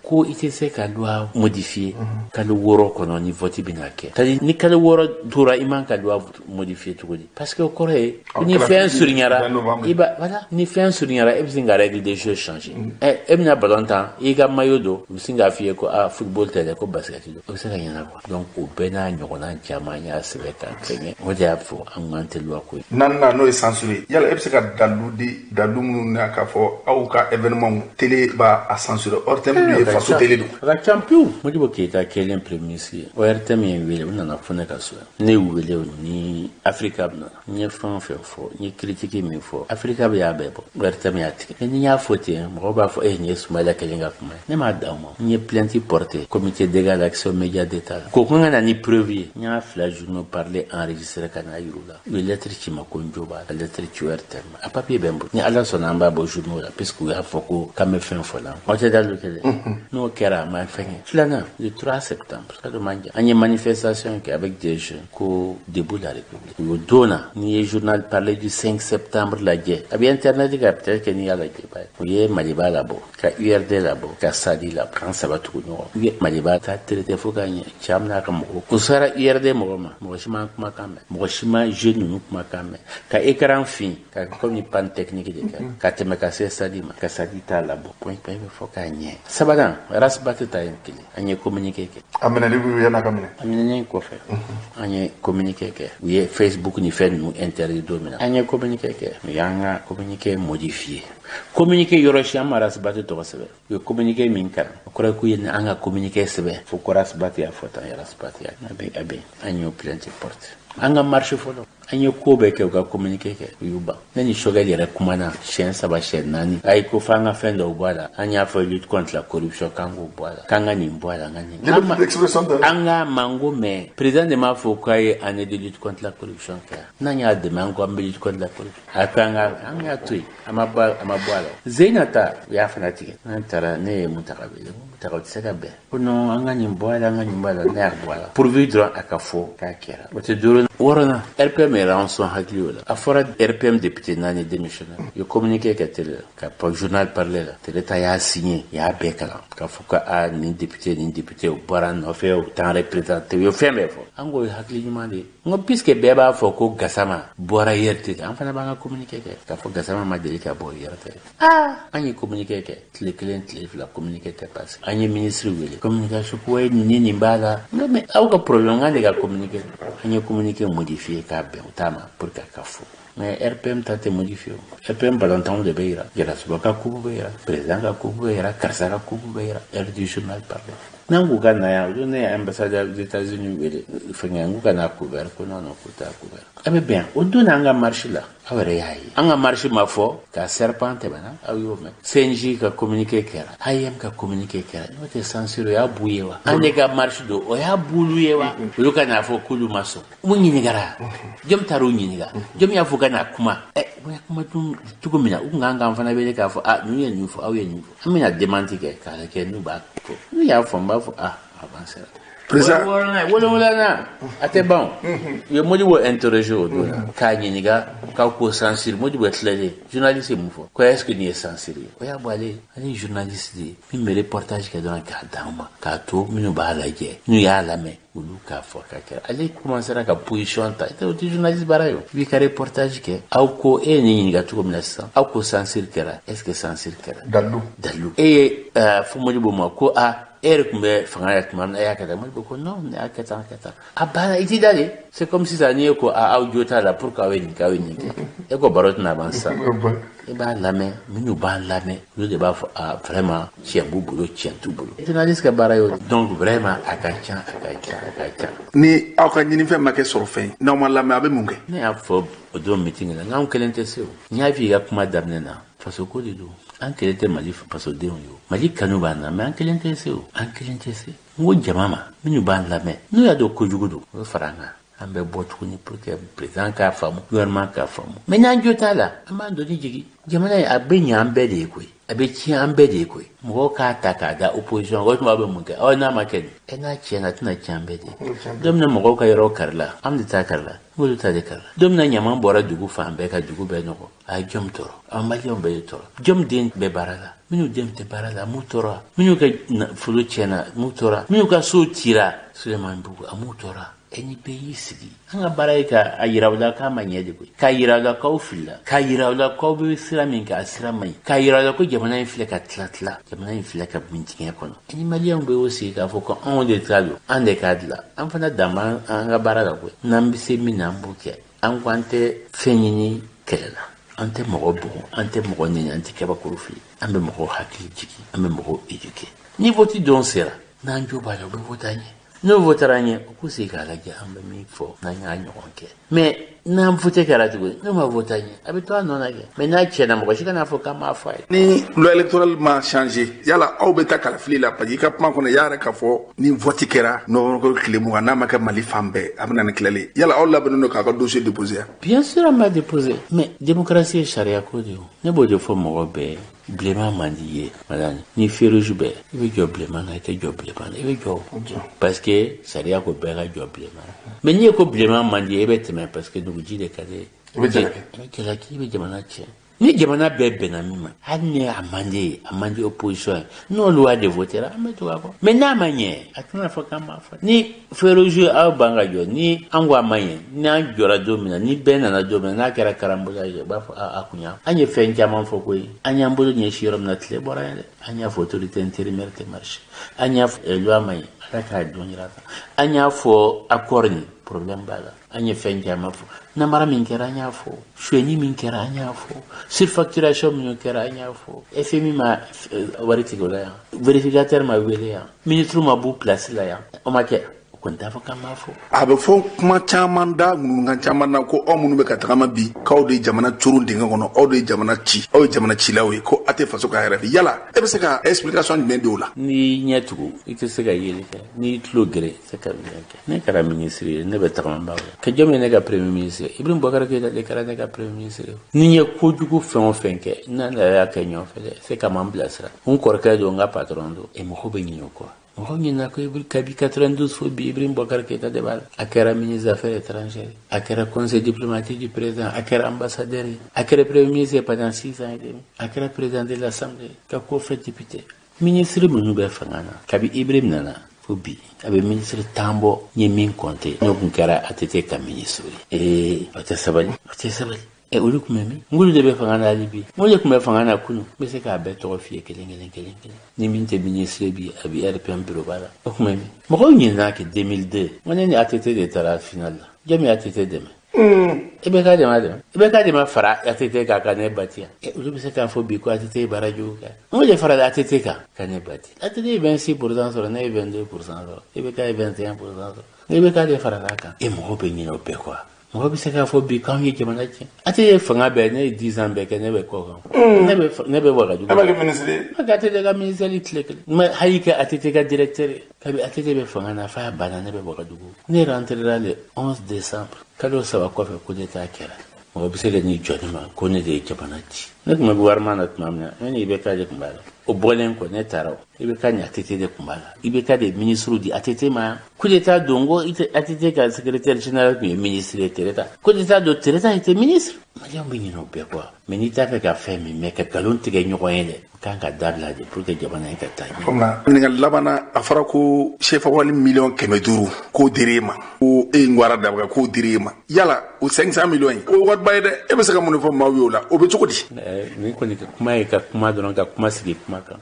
ko i tɛ se ka loi modifier kalo 6 kɔnɔ ni vote bɛna kɛ c'est-à-dire ni kalo 6 tora i man ka loi modifier cogo di parce que o kɔrɔ ye ni fɛn surunyara i ba voilà ni fɛn surunyara e bɛ se ka règle des jeux changer e bɛna ballon tan i ka maillot don u bɛ se k'a f'i ye ko football tɛ dɛ ko basket don o bɛ se ka ɲɛnabɔ donc o bɛɛ n'a ɲɔgɔnna caman y'a sɛbɛn k'a kɛɲɛ o de y'a fɔ an k'an tɛ loi ko ye naaninan n'o ye censuré yala e bɛ se ka dalu minnu na k'a fɔ aw ka événement télé b'a censuré RTM ye faso télé don a ka ca pewu Modibo Keyita kɛlen premier ministre ye o RTM ye wele u nana fɔ ne ka so ne wele o ni Afrika bɛ nana n ye fɛn o fɛn fɔ n ye critique min fɔ Afrika bɛ y'a bɛɛ bɔ RTM y'a tigɛ ni n y'a fɔ ten mɔgɔw b'a fɔ nin ye Sumayila kelen ka kuma ye ne m'a d'aw ma n ye plainte porté comité d'égal accès aux médias d'État la ko kan ka na ni preuve ye n y'a 2 journaux parler enregistré ka n'a yiru la u ye lettre ci ma ko n jo b'a la lettre ci RTM a papier bɛ n bolo ni Ala sɔnna an b'a bɔ journaux la puisque u y'a fɔ ko k'an bɛ fɛn fɔ la aw tɛ da lu kɛ dɛ n'o kɛra a ma fɛn ye filanan le 3 septembre ka dɔ man jan an ye manifestation kɛ avec des jeunes ko debout la République o don na n'i ye journal parler du 5 septembre lajɛ a bɛ internet kan peut-être que n'i y'a lajɛ ba ye u ye Maliba labɔ ka URD labɔ ka Sadi labɔ kan 3 tugu ɲɔgɔn u ye Maliba ta traité fo ka ɲɛ cɛ n'a ka mɔgɔw o sera URD mɔgɔ ma mɔgɔ si ma kumakan mɛn mɔgɔ si ma jeune ninnu kumakan mɛn ka écran fin ka comme ni panne technique de kɛ ka tɛmɛ ka se Sadi ma ka Sadi ta labɔ point bɛ fɔ ka ɲɛ sabanan rasbate ta ye kelen an ye communiqué kɛ a minɛli bɛ yana ka minɛ a minɛnen kɔfɛ an ye communiqué kɛ u ye Facebook ni fɛn ninnu interdit don min na an ye communiqué kɛ u y'an ka communiqué modifié communiqué yɔrɔ si an ma rasbate tɔgɔ sɛbɛn u ye communiqué min kalan o kɔrɔ ye k'u ye an ka communiqué sɛbɛn fo ko rasbate y'a fɔ tan rasbate y'a a bɛ an y'o plainte porté anga marche folo anye ko be ke ka communiquer ke yuba nani shogal yere kumana chaîne saba chaîne nani ay ko fanga fendo bwala anya fa lutte contre la corruption kango bwala kanga ni bwala ngani anga mango me président de ma fo kay année de lutte contre la corruption ka nanya de mango am lutte contre la corruption akanga anga tui amabwala zeinata ya fanatique antara ne mutakabe mutakabe be kono anga ni bwala ne bwala pourvu droit akafo ka kera wote duro worona RPM rançon hagliola afora RPM député nani démissionnaire yo communiqué ka télé ka journal parler la télé ta ya signé ya bekala ka fuka a ni député o baran no fe o tan représenté yo fembe fo ango hakli mande ngo puisque beba fo ko gasama bora yerte enfana banga communiqué ka fo gasama ma delika bo yerte ani communiqué ke le client la communiqué te passe ani ministre wele communication ko ni mbala mais au ka problème ngale ka communiqué ani communiqué modifié ka be utama pour ka fo mais RPM tate modifié RPM balantan de beira yara subaka kubu beira président ka kubu beira karsara kubu beira du journal parler nangu kana ya ne ambassadeur des États-Unis wele fengangu kana couvert ko non ko ta couvert abe bien o dona nga marche la awere yayi anga marche ma fo ka serpente bana ayo me CNJ ka communiquer kera ayem ka communiquer kera no te censure ya buyewa ande ka marche do o ya buluyewa luka na fo kulu maso munyi gara jom taru nyi ga jom ya fo kana kuma kuma tugumina unganga mfana bele ka fo nuye nyufo awe nyufo amina demanti ke kala ke nu ba ko nu ya fo mba fo avancer président wala ate bon yo modi wo interroger o do ka nyiniga ka ko censure modi wo tlele journaliste mu fo ko est-ce que ni est censure o ya boale ani journaliste di mi reportage ka don ka dama ka to mi no ba la je nu ya la me ulu ka fo ka kera ali commencer ka position ta te o journaliste barayo bi ka reportage ke au ko ni nyiniga to ko minasa au ko censure kera est-ce que censure kera dalu e fo modi bo mo ko kumbe fangaya tumam ya kata mo ko non ne akata abana iti dale c'est comme si ça nie ko audio ta la pour ka weni e ko barot na bansa e ba lame minu ba lame le débat vraiment tient boulot tient tout boulot journaliste ka barayo donc vraiment akacha ni aka nyini fe make soro fe normal lame abe munge ne afo odo meeting la ngam kelente se nya vi ga kuma damnena faso ko dido ankelente mali faso de yo mali kanu bana mais ankelente se ngo jamama minu ban la me no ya do ko jugudo faranga ambe botu ni pour que président ka famu gouvernement ka famu mais nan jotala amando ni jigi jamana abe nyambe de ko abe chi ambe de ko mo ka takada opposition go tuma be munke o na maken ena chena tuna chambe de domna mo ka yoro karla amdi ta karla ngolu ta de karla domna nyama bora dugu fambe ka dugu be no a jom toro amali on be toro jom din be barala minu dem te barala mutora minu ka fulu chena mutora minu ka so tira Suleiman Bugu amutora eni pays sigi anga baraika ayirawda ka manyede ko kayirawda ka ufilla kayirawda ko be siramin ka asiramai kayirawda ko jamana infile ka tlatla jamana infile ka mintinga kono eni malian be wosi ka foko on de trado ande kadla an fana dama anga baraka ko nambise minambuke an kwante fenyini kelela ante mogo ante mogo ni anti kaba kurufi ambe mogo hakili jiki ambe mogo eduke ni voti don sera nanjo bala be votanye no votaranye kusi kala ja amba mi fo na nyanyo onke mais na mfute kala tugo no ma votanye abito anona ke mais na chena mo shika na fo kama fa ni lo électoral ma changer yala au beta kala fili la pa yika pman kono yara ka fo ni vote kera no ko klemu na ma ka mali fambe amna na klele yala au la beno ka ko dossier déposé bien sûr on m'a déposé mais démocratie et charia ko dio ne bo de fo mo be blema mandiye madame ni feruju be ibe job blema na ite job blema ibe job parce que charia ko be ga job blema mais ni ko blema mandiye be teme parce que nous dit de kade que la qui be jamana che ni jamana be na mima hanne amande opposition no loi de voter ameto ko mais na manye atuna fo kama fa ni feruju a banga jo ni angwa manye na jora domina ni bena na domina na kera karambuza je ba akunya anye fenja man fo ko anya mbulo ni shirom na tle borale anya fo autorité intérimaire te marche anya loi manye raka donirata anya fo accord ni problème bala anya fenja ma fo na mara min kera anya fo shweni min kera anya fo surfacturation min kera anya fo FMI ma wariti gola ya vérificateur ma wele ya ministre ma bu place la ya o ma ke kwanta fa kama fo a bɛ fɔ kuma caman da ŋunungan caman na ko aw minnu bɛ ka tagama bi k'aw de ye jamana curu dingɛ kɔnɔ aw de ye jamana ci aw ye jamana cilaw ye ko a tɛ faso ka yɛrɛ fɛ yala e bɛ se ka explication jumɛn di o la ni ɲɛ tugu i tɛ se ka yeli kɛ n'i tulo gere se ka yeli kɛ ne kɛra ministre ye ne bɛ tagama baw la ka jɔn ye ne ka premier ministre Ibrahim Boubacar Keïta de kɛra ne ka premier ministre ni ye kojugu fɛn o fɛn kɛ n'an y'a kɛ ɲɔgɔn fɛ dɛ se ka m'an bilasira n kɔrɔkɛ don n ka patron don e mɔgɔ bɛ ɲinɛ o kɔ mɔgɔ ɲinɛ ko kabi 92 fo bi Ibrahim Boubacar Keïta de b'a la a kɛra ministre des affaires étrangères a kɛra conseil diplomatique du président a kɛra ambassadeur a kɛra premier ministre pendant 6 ans et demi a kɛra président de l'assemblée ka ko fɛ député ministre minnu bɛ fanga na kabi Ibrahim nana fo bi a bɛ ministre tan bɔ n ye min compter n'o kun kɛra ATT ka ministre ye o tɛ sabali olu tun bɛ min ngulu de bɛ fanga na hali bi ngulu de tun bɛ fanga na kunu n bɛ se k'a bɛɛ tɔgɔ f'i ye kelen ni min tɛ ministre bi a bɛ RPM bureau ba la o tun bɛ min mɔgɔw ɲinɛna kɛ 2002 n ne ni ATT de taara final la jɔn bɛ ATT dɛmɛ i bɛ k'a dɛmɛ fara ATT kan ka ne bati yan olu bɛ se k'a fɔ bi ko ATT ye baara jugu kɛ n ko de fara ATT kan ka ne bati ATT ye 26% sɔrɔ ne ye 22% sɔrɔ i bɛ k'a ye 21% sɔrɔ i bɛ k'a de fara a kan e mɔgɔw bɛ ɲinɛ o bɛɛ kɔ mɔgɔ bɛ se k'a fɔ bi k'anw ye jamana tiɲɛ ATT ye fanga bɛɛ ne ye 10 ans bɛɛ kɛ ne bɛ kɔ kan ne bɛ Wagadugu e ma kɛ ministre ye ATT ka ministère tile kelen n ma hali kɛ ATT ka directeur kabi ATT bɛ fanga na fa banna ne bɛ Wagadugu ne rentrera le 11 décembre kalo 3 kɔfɛ ko ne t'a kɛra mɔgɔ bɛ se ka n'i jɔ ne ma ko ne de ye jamana ci ne tun bɛ gouvernement na tuma min na ne ni IBK de tun b'a la o bɔlen kɔ ne taara IBK ni ATT de tun b'a la IBK de ministre di ATT ma coup d'état don ko ATT ka secrétaire général tun ye ministre ye Tereta coup d'état don Tereta était ministre maliyɛnw bɛ ɲinɛ o bɛɛ kɔ mais n'i t'a fɛ ka fɛn min mɛ ka nkalon tigɛ ɲɔgɔn ye dɛ kan ka dabila de pour que jamana in ka taa ɲɛ. Kɔmi ɲininkali labanna a fɔra ko CFA miliyɔn 500 k'o dir'e ma ko e ye Ngwara Dabaga k'o dir'e ma yala o 500 miliyɔn in o wariba ye dɛ e bɛ se ka mun fɔ maaw ye o la o bɛ cogo di. Ni kɔni ka kuma ye ka kuma dɔrɔn ka kuma sigi kuma kan.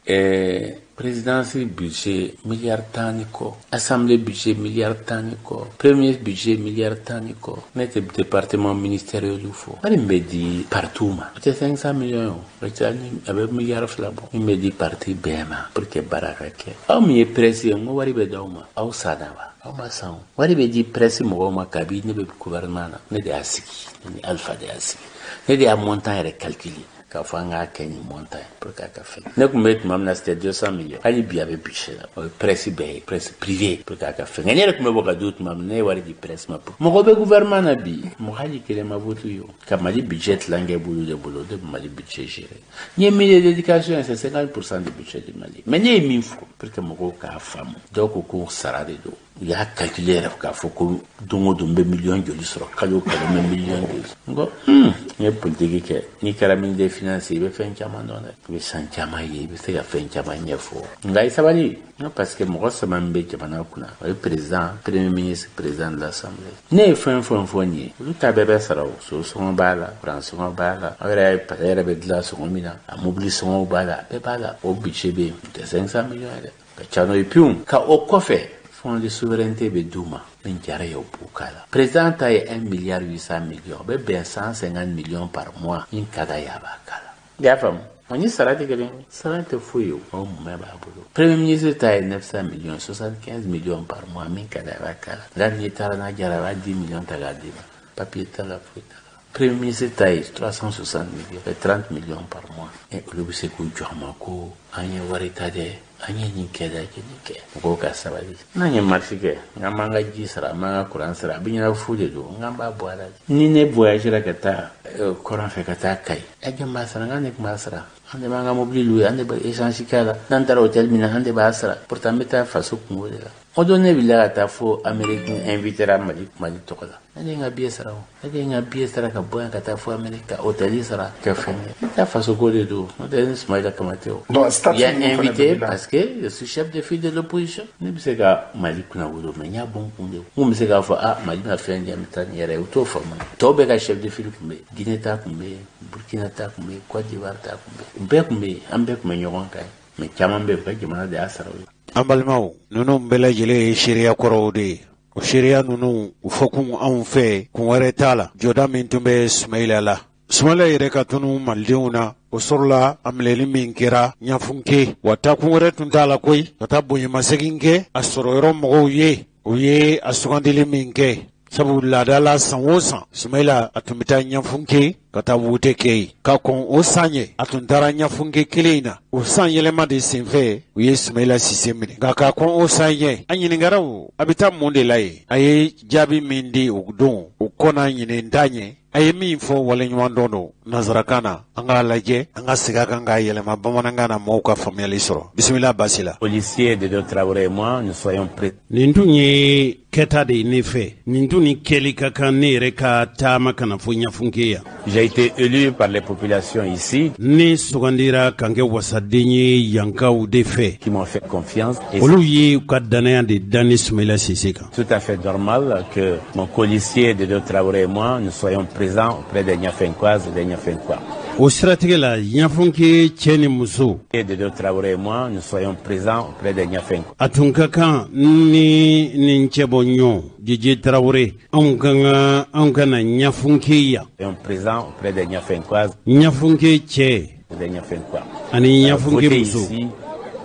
Présidence budget milliard tan ni kɔ, assemblée budget milliard tan ni kɔ, premier budget milliard tan ni kɔ, ne tɛ département ministériel fɔ. Wari min bɛ di partout ma, o tɛ 500 millions o, a bɛ milliard 2 bɔ. Min bɛ di parti bɛɛ ma pour que baara ka kɛ. Aw min ye presse ye, n ko wari bɛ d'aw ma, aw sanna wa? Aw ma san o. Wari bɛ di presse mɔgɔw ma kabi ne bɛ gouvernement na, ne de y'a sigi, ne ni Alpha de y'a sigi, ne de y'a montant yɛrɛ calculer. K'a fɔ an k'a kɛ nin montant pour que a ka fɛn. Ne tun bɛ tuma min na c'était 200 millions. Hali bi a bɛ budget la. O ye presse bɛɛ ye, presse privée pour que a ka fɛn. Nka ne yɛrɛ tun bɛ bɔ ka don tuma min na ne ye wari di presse ma. Mɔgɔ bɛ gouvernement na bi, mɔgɔ hali kelen ma voté ye o. Ka Mali budget tilankɛ bolo de bolo, o de bɛ Mali budget gérer. N ye ministre de l'éducation c'est 50% du budget du Mali. Mais ne ye min fɔ pour que mɔgɔw k'a faamu. Dɔw ko ko sara de don. U y'a calculer yɛrɛ k'a fɔ ko don o don n bɛ miliyɔn joli sɔrɔ kalo o kalo n bɛ miliyɔn joli. N ko n ye politique kɛ n'i kɛra ministre des finances i bɛ fɛn caman dɔn dɛ i bɛ san caman ye i bɛ se ka fɛn caman ɲɛfɔ nka i sabali parce que mɔgɔ saba min bɛ jamana kunna o ye président premier ministre président de l'assemblée ne ye fɛn fɛn fɔ nin ye olu ta bɛɛ bɛ sara o so sɔngɔ b'a la kuran sɔngɔ b'a la aw yɛrɛ bɛ dilan sɔngɔ min na a mobili sɔngɔw b'a la bɛɛ b'a la o budget bɛ yen o tɛ 500 millions dɛ ka ca n'o ye pewu ka o kɔfɛ fonds de souveraineté bɛ d'u ma min jara ye o b'u k'a la président ta ye 1 milliard 800 millions o bɛ bɛn 150 millions par mois min ka d'a ye a b'a k'a la i y'a faamu o ni sara tɛ kelen sara tɛ foyi ye o mun b'a bolo premier ministre ta ye 900 millions 75 millions par mois min ka d'a ye a b'a k'a la nka n'i taara n'a jara a b'a 10 millions ta k'a d'i ma papier t'a la foyi t'a la premier ministre ta ye 360 millions 30 millions par mois olu bɛ se k'u jɔ a ma ko an ye wari ta dɛ an ye nin kɛ dɛ nin kɛ mɔgɔw ka sabali n'an ye marché kɛ n'an b'an ka ji sara an b'an ka courant sara a bɛ ɲɛna fu de don n'an b'a bɔ a la ni ne voyagera ka taa kɔrɔn fɛ ka taa Kayi jɔn b'a sara n'an de tun b'a sara an de b'an ka mobili louer an de bɛ échange k'a la n'an taara hôtel min na an de b'a sara pourtant n bɛ taa faso kungo de la o don ne wulila ka taa fo Amérique invitera Mali tɔgɔ la ne de ye n ka billet sara o ne de ye n ka billet sara ka bɔ yan ka taa fo Amérique ka hôtel sara ka fɛn kɛ n taa faso ko de don o tɛ ne Sumayila Kamate o il y a invité parce que je suis chef de file de l'opposition ne bɛ se ka Mali kunna wolo mais n y'a bɔ n kun de n kun bɛ se k'a fɔ Mali na fɛn jɛ n bɛ taa nin yɛrɛ ye o t'o faamu tɔw bɛɛ ka chef de file tun bɛ yen Guinée ta tun bɛ yen Burkina ta tun bɛ yen Côte d'Ivoire ta tun bɛ yen bɛɛ tun bɛ yen an bɛɛ tun bɛ ɲɔgɔn kan mais caman bɛ yen u ka jamana de y'a sara o ye. An balimaw ninnu bɛɛ lajɛlen ye seereya kɔrɔw de ye o seereya ninnu u fɔ kun anw fɛ kun wɛrɛ t'a la jɔda min tun bɛ Sumayila la Sumayila yɛrɛ ka tunu malidenw na o sɔrɔla a minɛli min kɛra ɲafunke wa taakun wɛrɛ tun t'a la koyi ka taa bonyamasegin kɛ a sɔrɔ yɔrɔ mɔgɔw ye u ye a sugandili min kɛ sabu laadala san o san Sumaila a tun bɛ taa ɲɛfunke ka taa wute kɛ ka kɔn o san ye a tun taara ɲɛfunke kelen in na o san yɛlɛma de senfɛ u ye Sumaila Sise minɛ nka ka kɔn o san ye a ɲiningaraw a bɛ taa mun de la ye a ye jaabi min di o don o kɔnna ɲinin t'a ɲɛ a ye min fɔ waleɲuman dɔn don nanzarakan na an k'a lajɛ an ka segin a kan k'a yɛlɛma bamanankan na mɔgɔw ka faamuyali sɔrɔ bisimila basi la. Policier de Traoré et moi nous soyons prêts. Nin tun ye kɛta de ye ne fɛ nin tun ni kɛli ka kan ne yɛrɛ ka taama kana fɔ ɲafunke yan. J'ai été élu par les populations ici. Ne sugandira kan kɛ wasaden ye yankaw de fɛ. Qui m'ont fait confiance. Olu ye u ka danaya de da ni Sumaila Sise kan. Tout à fait normal que mon policier de Traoré et moi nous soyons présents auprès des Niafenkoises et des Niafenkois. O siratigɛ la ɲafunke cɛ ni muso. De Traoré et moi nous soyons présents auprès des Niafenkois. A tun ka kan ni nin cɛ bɔ ɲɔgɔn Jeje Traoré anw kana ɲafunke yan. Soyons présents auprès des Niafenkoises. Ɲafunke cɛ. Des Niafenkois. Ani ɲafunke muso.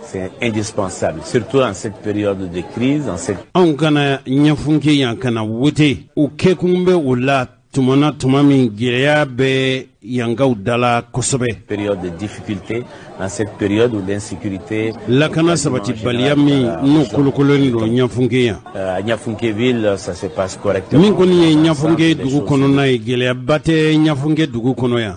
C'est indispensable, surtout en cette période de crise. Anw kana ɲafunke yan kana wote o kɛkun bɛ o la tuma min gɛlɛya bɛ yangaw dala kosɛbɛ. Période de difficulté, dans cette période où l'insécurité. Lakana sabati baliya min n'o kolokololen don ɲafunke yan. À Niafunkeville, ça se passe correctement. Min kɔni ye ɲafunke dugu kɔnɔna ye gɛlɛyaba tɛ ɲafunke dugu kɔnɔ yan.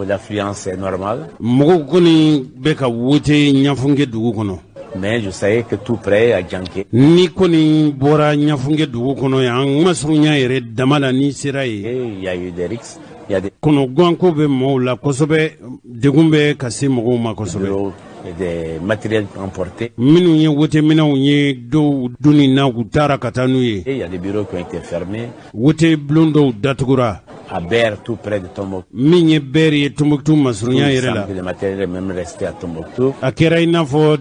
L'affluence est normale. Mɔgɔw kɔni bɛ ka wote ɲafunke dugu kɔnɔ. Mais je savais que tout près à Djanké. Ni koni bora ɲafunke dugu kɔnɔ yan an ma surunya yɛrɛ dama la ni sera ye. Il y a eu des risques. Il y a des kɔnɔ ganko bɛ mɔgɔw la kosɛbɛ degun bɛ ka se mɔgɔw ma kosɛbɛ. Des matériels emportés. Minnu ye wote minɛnw ye dɔw dunni na u taara ka taa n'u ye. Il y a des bureaux qui ont été fermés. Wote bulon dɔw datugura. À Ber, tout près de Tombouctou. Min ye Ber ye Tombouctou masurunya yɛrɛ la. Le matériel est même resté à Tombouctou. A kɛra i n'a fɔ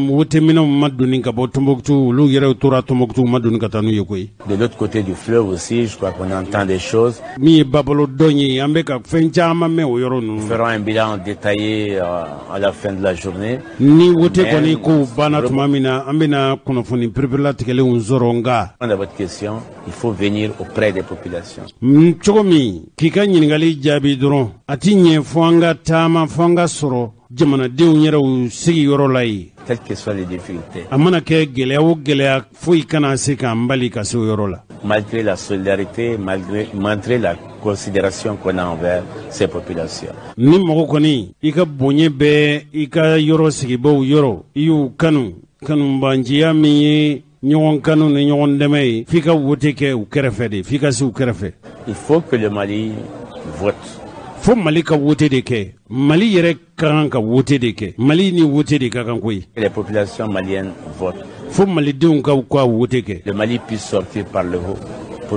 wote minɛnw ma donni ka bɔ Tombouctou olu yɛrɛ tora Tombouctou ma donni ka taa n'u ye koyi. De l'autre côté du fleuve aussi, je crois qu'on entend des choses. Min ye babalo dɔn ye an bɛ ka fɛn caman mɛn o yɔrɔ ninnu. Nous ferons un bilan détaillé à la fin de la journée. Ni wote kɔni ko banna tuma min na an bɛna kunnafoni perepelatigɛlenw sɔrɔ nka. À votre question, il faut venir auprès des populations. Cogo min k'i ka ɲininkali jaabi dɔrɔn a ti ɲɛ fɔ an ka taama fɔ an ka sɔrɔ jamanadenw yɛrɛw sigiyɔrɔ la ye. Quelles que soient les difficultés. A mana kɛ gɛlɛya o gɛlɛya foyi kana se k'an bali ka se o yɔrɔ la. Malgré la solidarité, malgré la considération qu'on a envers ces populations. Ni mɔgɔ kɔni i ka bonya bɛ i ka yɔrɔ sigibaw yɔrɔ i y'u kanubanjiya min ye ɲɔgɔn kanu ni ɲɔgɔn dɛmɛ ye f'i ka wote kɛ u kɛrɛfɛ de f'i ka se u kɛrɛfɛ. Il faut que le Mali vote. Fo Mali ka wote de kɛ Mali yɛrɛ ka kan ka wote de kɛ Mali ni wote de ka kan koyi. Les populations maliennes votent. Fo malidenw ka wote kɛ. Le Mali puisse sortir par le haut.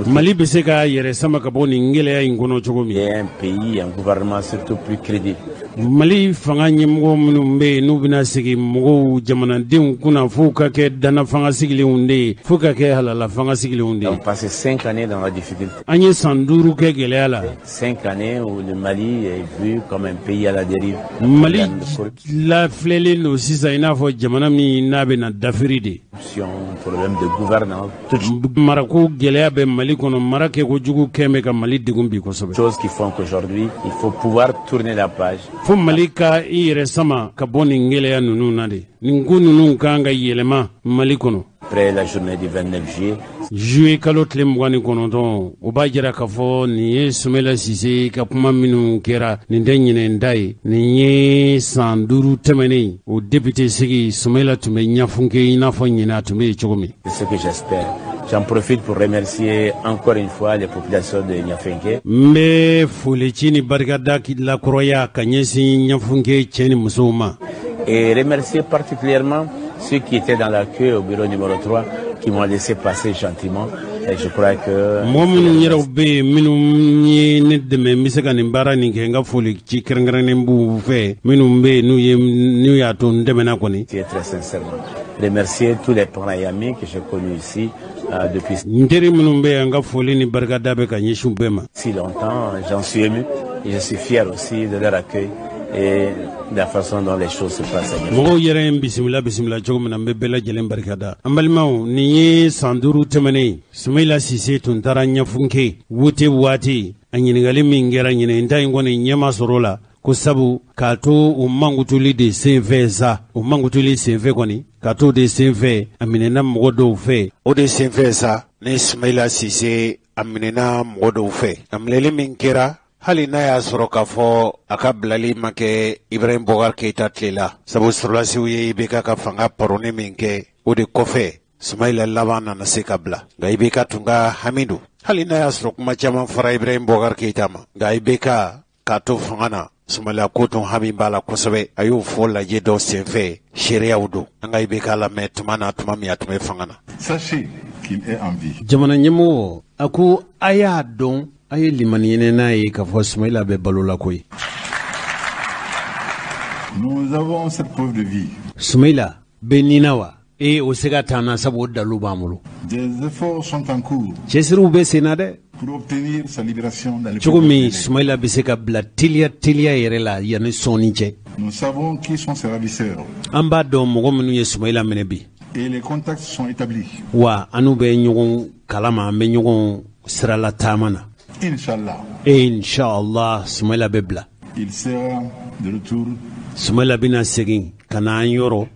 Mali bɛ se ka yɛrɛ sama ka bɔ nin gɛlɛya in kɔnɔ cogo min. Un pays, un gouvernement surtout plus crédible. Mali fanga ɲɛmɔgɔ minnu bɛ yen n'u bɛna sigi mɔgɔw jamanadenw kunna fo ka kɛ dana fanga sigilenw de ye fo ka kɛ halala fanga sigilenw de ye. On passe 5 années dans la difficulté. An ye san 5 kɛ gɛlɛya la. 5 années où le Mali est vu comme un pays à la dérive. Mali lafilɛlen don sisan i n'a fɔ jamana min n'a bɛna dafiri de. Problème de gouvernance. Marako gɛlɛya bɛ Mali kɔnɔ mara kɛ kojugu kɛmɛ ka Mali degun bi kosɛbɛ. Choses qui font qu'aujourd'hui il faut pouvoir tourner la page. Fo Mali ka i yɛrɛ sama ka bɔ nin gɛlɛya ninnu na de. Nin ko ninnu kan ka yɛlɛma Mali kɔnɔ. Après la journée du 29 juillet. Juillet kalo tile 29 o b'a jira k'a fɔ nin ye Sumaila Sise ka kuma minnu kɛra nin tɛ ɲinɛ da ye nin ye san 5 tɛmɛnen o député sigi Sumaila tun bɛ ɲafunke i n'a fɔ ɲinɛ a tun bɛ yen cogo min. C'est ce que j'espère. J'en profite pour remercier encore une fois les populations de Niafenke. Mbe folici ni barikada la kɔrɔya ka ɲɛsin ɲafunke cɛ ni musow ma. Et remercier particulièrement ceux qui étaient dans la queue au bureau numéro 3 qui m'ont laissé passer gentiment. Et je crois que mɔgɔ minnu yɛrɛw bɛ yen minnu ye ne dɛmɛ n bɛ se ka nin baara nin kɛ n ka foli ci kɛrɛnkɛrɛnnen b'u fɛ minnu bɛ yen n'u y'a to n dɛmɛna kɔni. Très sincèrement. Remercier tous les parents et amis que j'ai connus ici depuis si longtemps. J'en suis ému et je suis fier aussi de leur accueil et la façon dont les choses se passent. Mo yere bismillah jogumna mbela jelen barkada ambalmaw ni sanduru temane Sumaila Sise tuntara nyafunke wote wati anyingali mingera nyine ndai ngone nyama sorola kusabu kato umangutuli de senveza umangutuli senve koni kato de senve aminena mgodo fe o de senveza ne Sumaila Sise aminena mgodo fe amlele mingera hali na ya soro ka fo akablali make Ibrahim Bogar Keita tlela sabu surlasi uye ibeka ka fanga parone minke o de kofe Sumaila labana na sekabla ga ibeka tunga Hamidu hali na ya soro kuma chama fara Ibrahim Bogar Keita ma ga ibeka kato fangana Sumaila koton hamimbala kosabe ayu fo la jedo senfe sheria udo nga ibeka la metumana tumami atume fangana. Sachez qu'il est en vie. Jamana nyemo aku aya don aye limaniyene na ye ka fo Sumaila be balola koy. Nous avons cette preuve de vie. Sumaila beninawa e osega tana sabo dalu bamulo. Des efforts sont en cours Chesiru be senade pour obtenir sa libération dans les chugumi Sumaila be seka bla tilia yerela yani soninche. Nous savons qui sont ses ravisseurs Amba do mogo menu ye Sumaila menebi et les contacts sont établis. wa anu be nyogon kalama be nyogon sirala tamana. Inch'Allah, Inshallah Sumaila be bla il sera de retour Sumaila bina segin kana yoro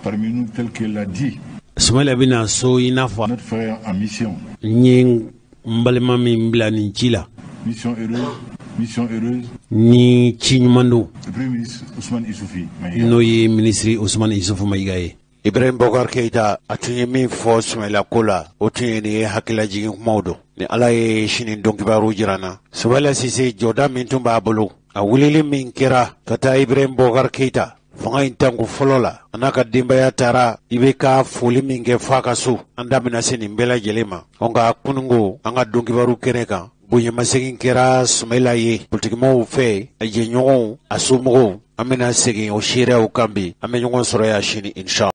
parmi nous tel qu'il l'a dit. Sumaila bina so inafa Notre frère en mission. nyen mbalema min bila nin ci la Mission heureuse. ni ci ɲumando Le Premier ministre Ousmane Issoufi. n'o ye ministre Ousmane Isufu Mayiga ye. Ibrahim Bogar Keita a tun ye min fɔ Sumaila ko la o tun ye nin ye hakilila jigin kumaw don ni ala ye sini dɔnkibaru jirana. Sumaila Sise jɔda min tun b'a bolo a wulili min kɛra ka taa Ibrahim Bogar Keita fanga in tanku fɔlɔ la a n'a ka denbaya taara i bɛ ka foli min kɛ f'a ka so an da bɛna se nin bɛɛ lajɛlen ma nka kunungo an ka dɔnkibaru kɛnɛ kan bonyamasegin kɛra Sumaila ye politikimɔgɔw fɛ a jɛɲɔgɔnw a somɔgɔw an bɛna segin o seereyaw kan bi an bɛ ɲɔgɔn sɔrɔ yan sini inshallah.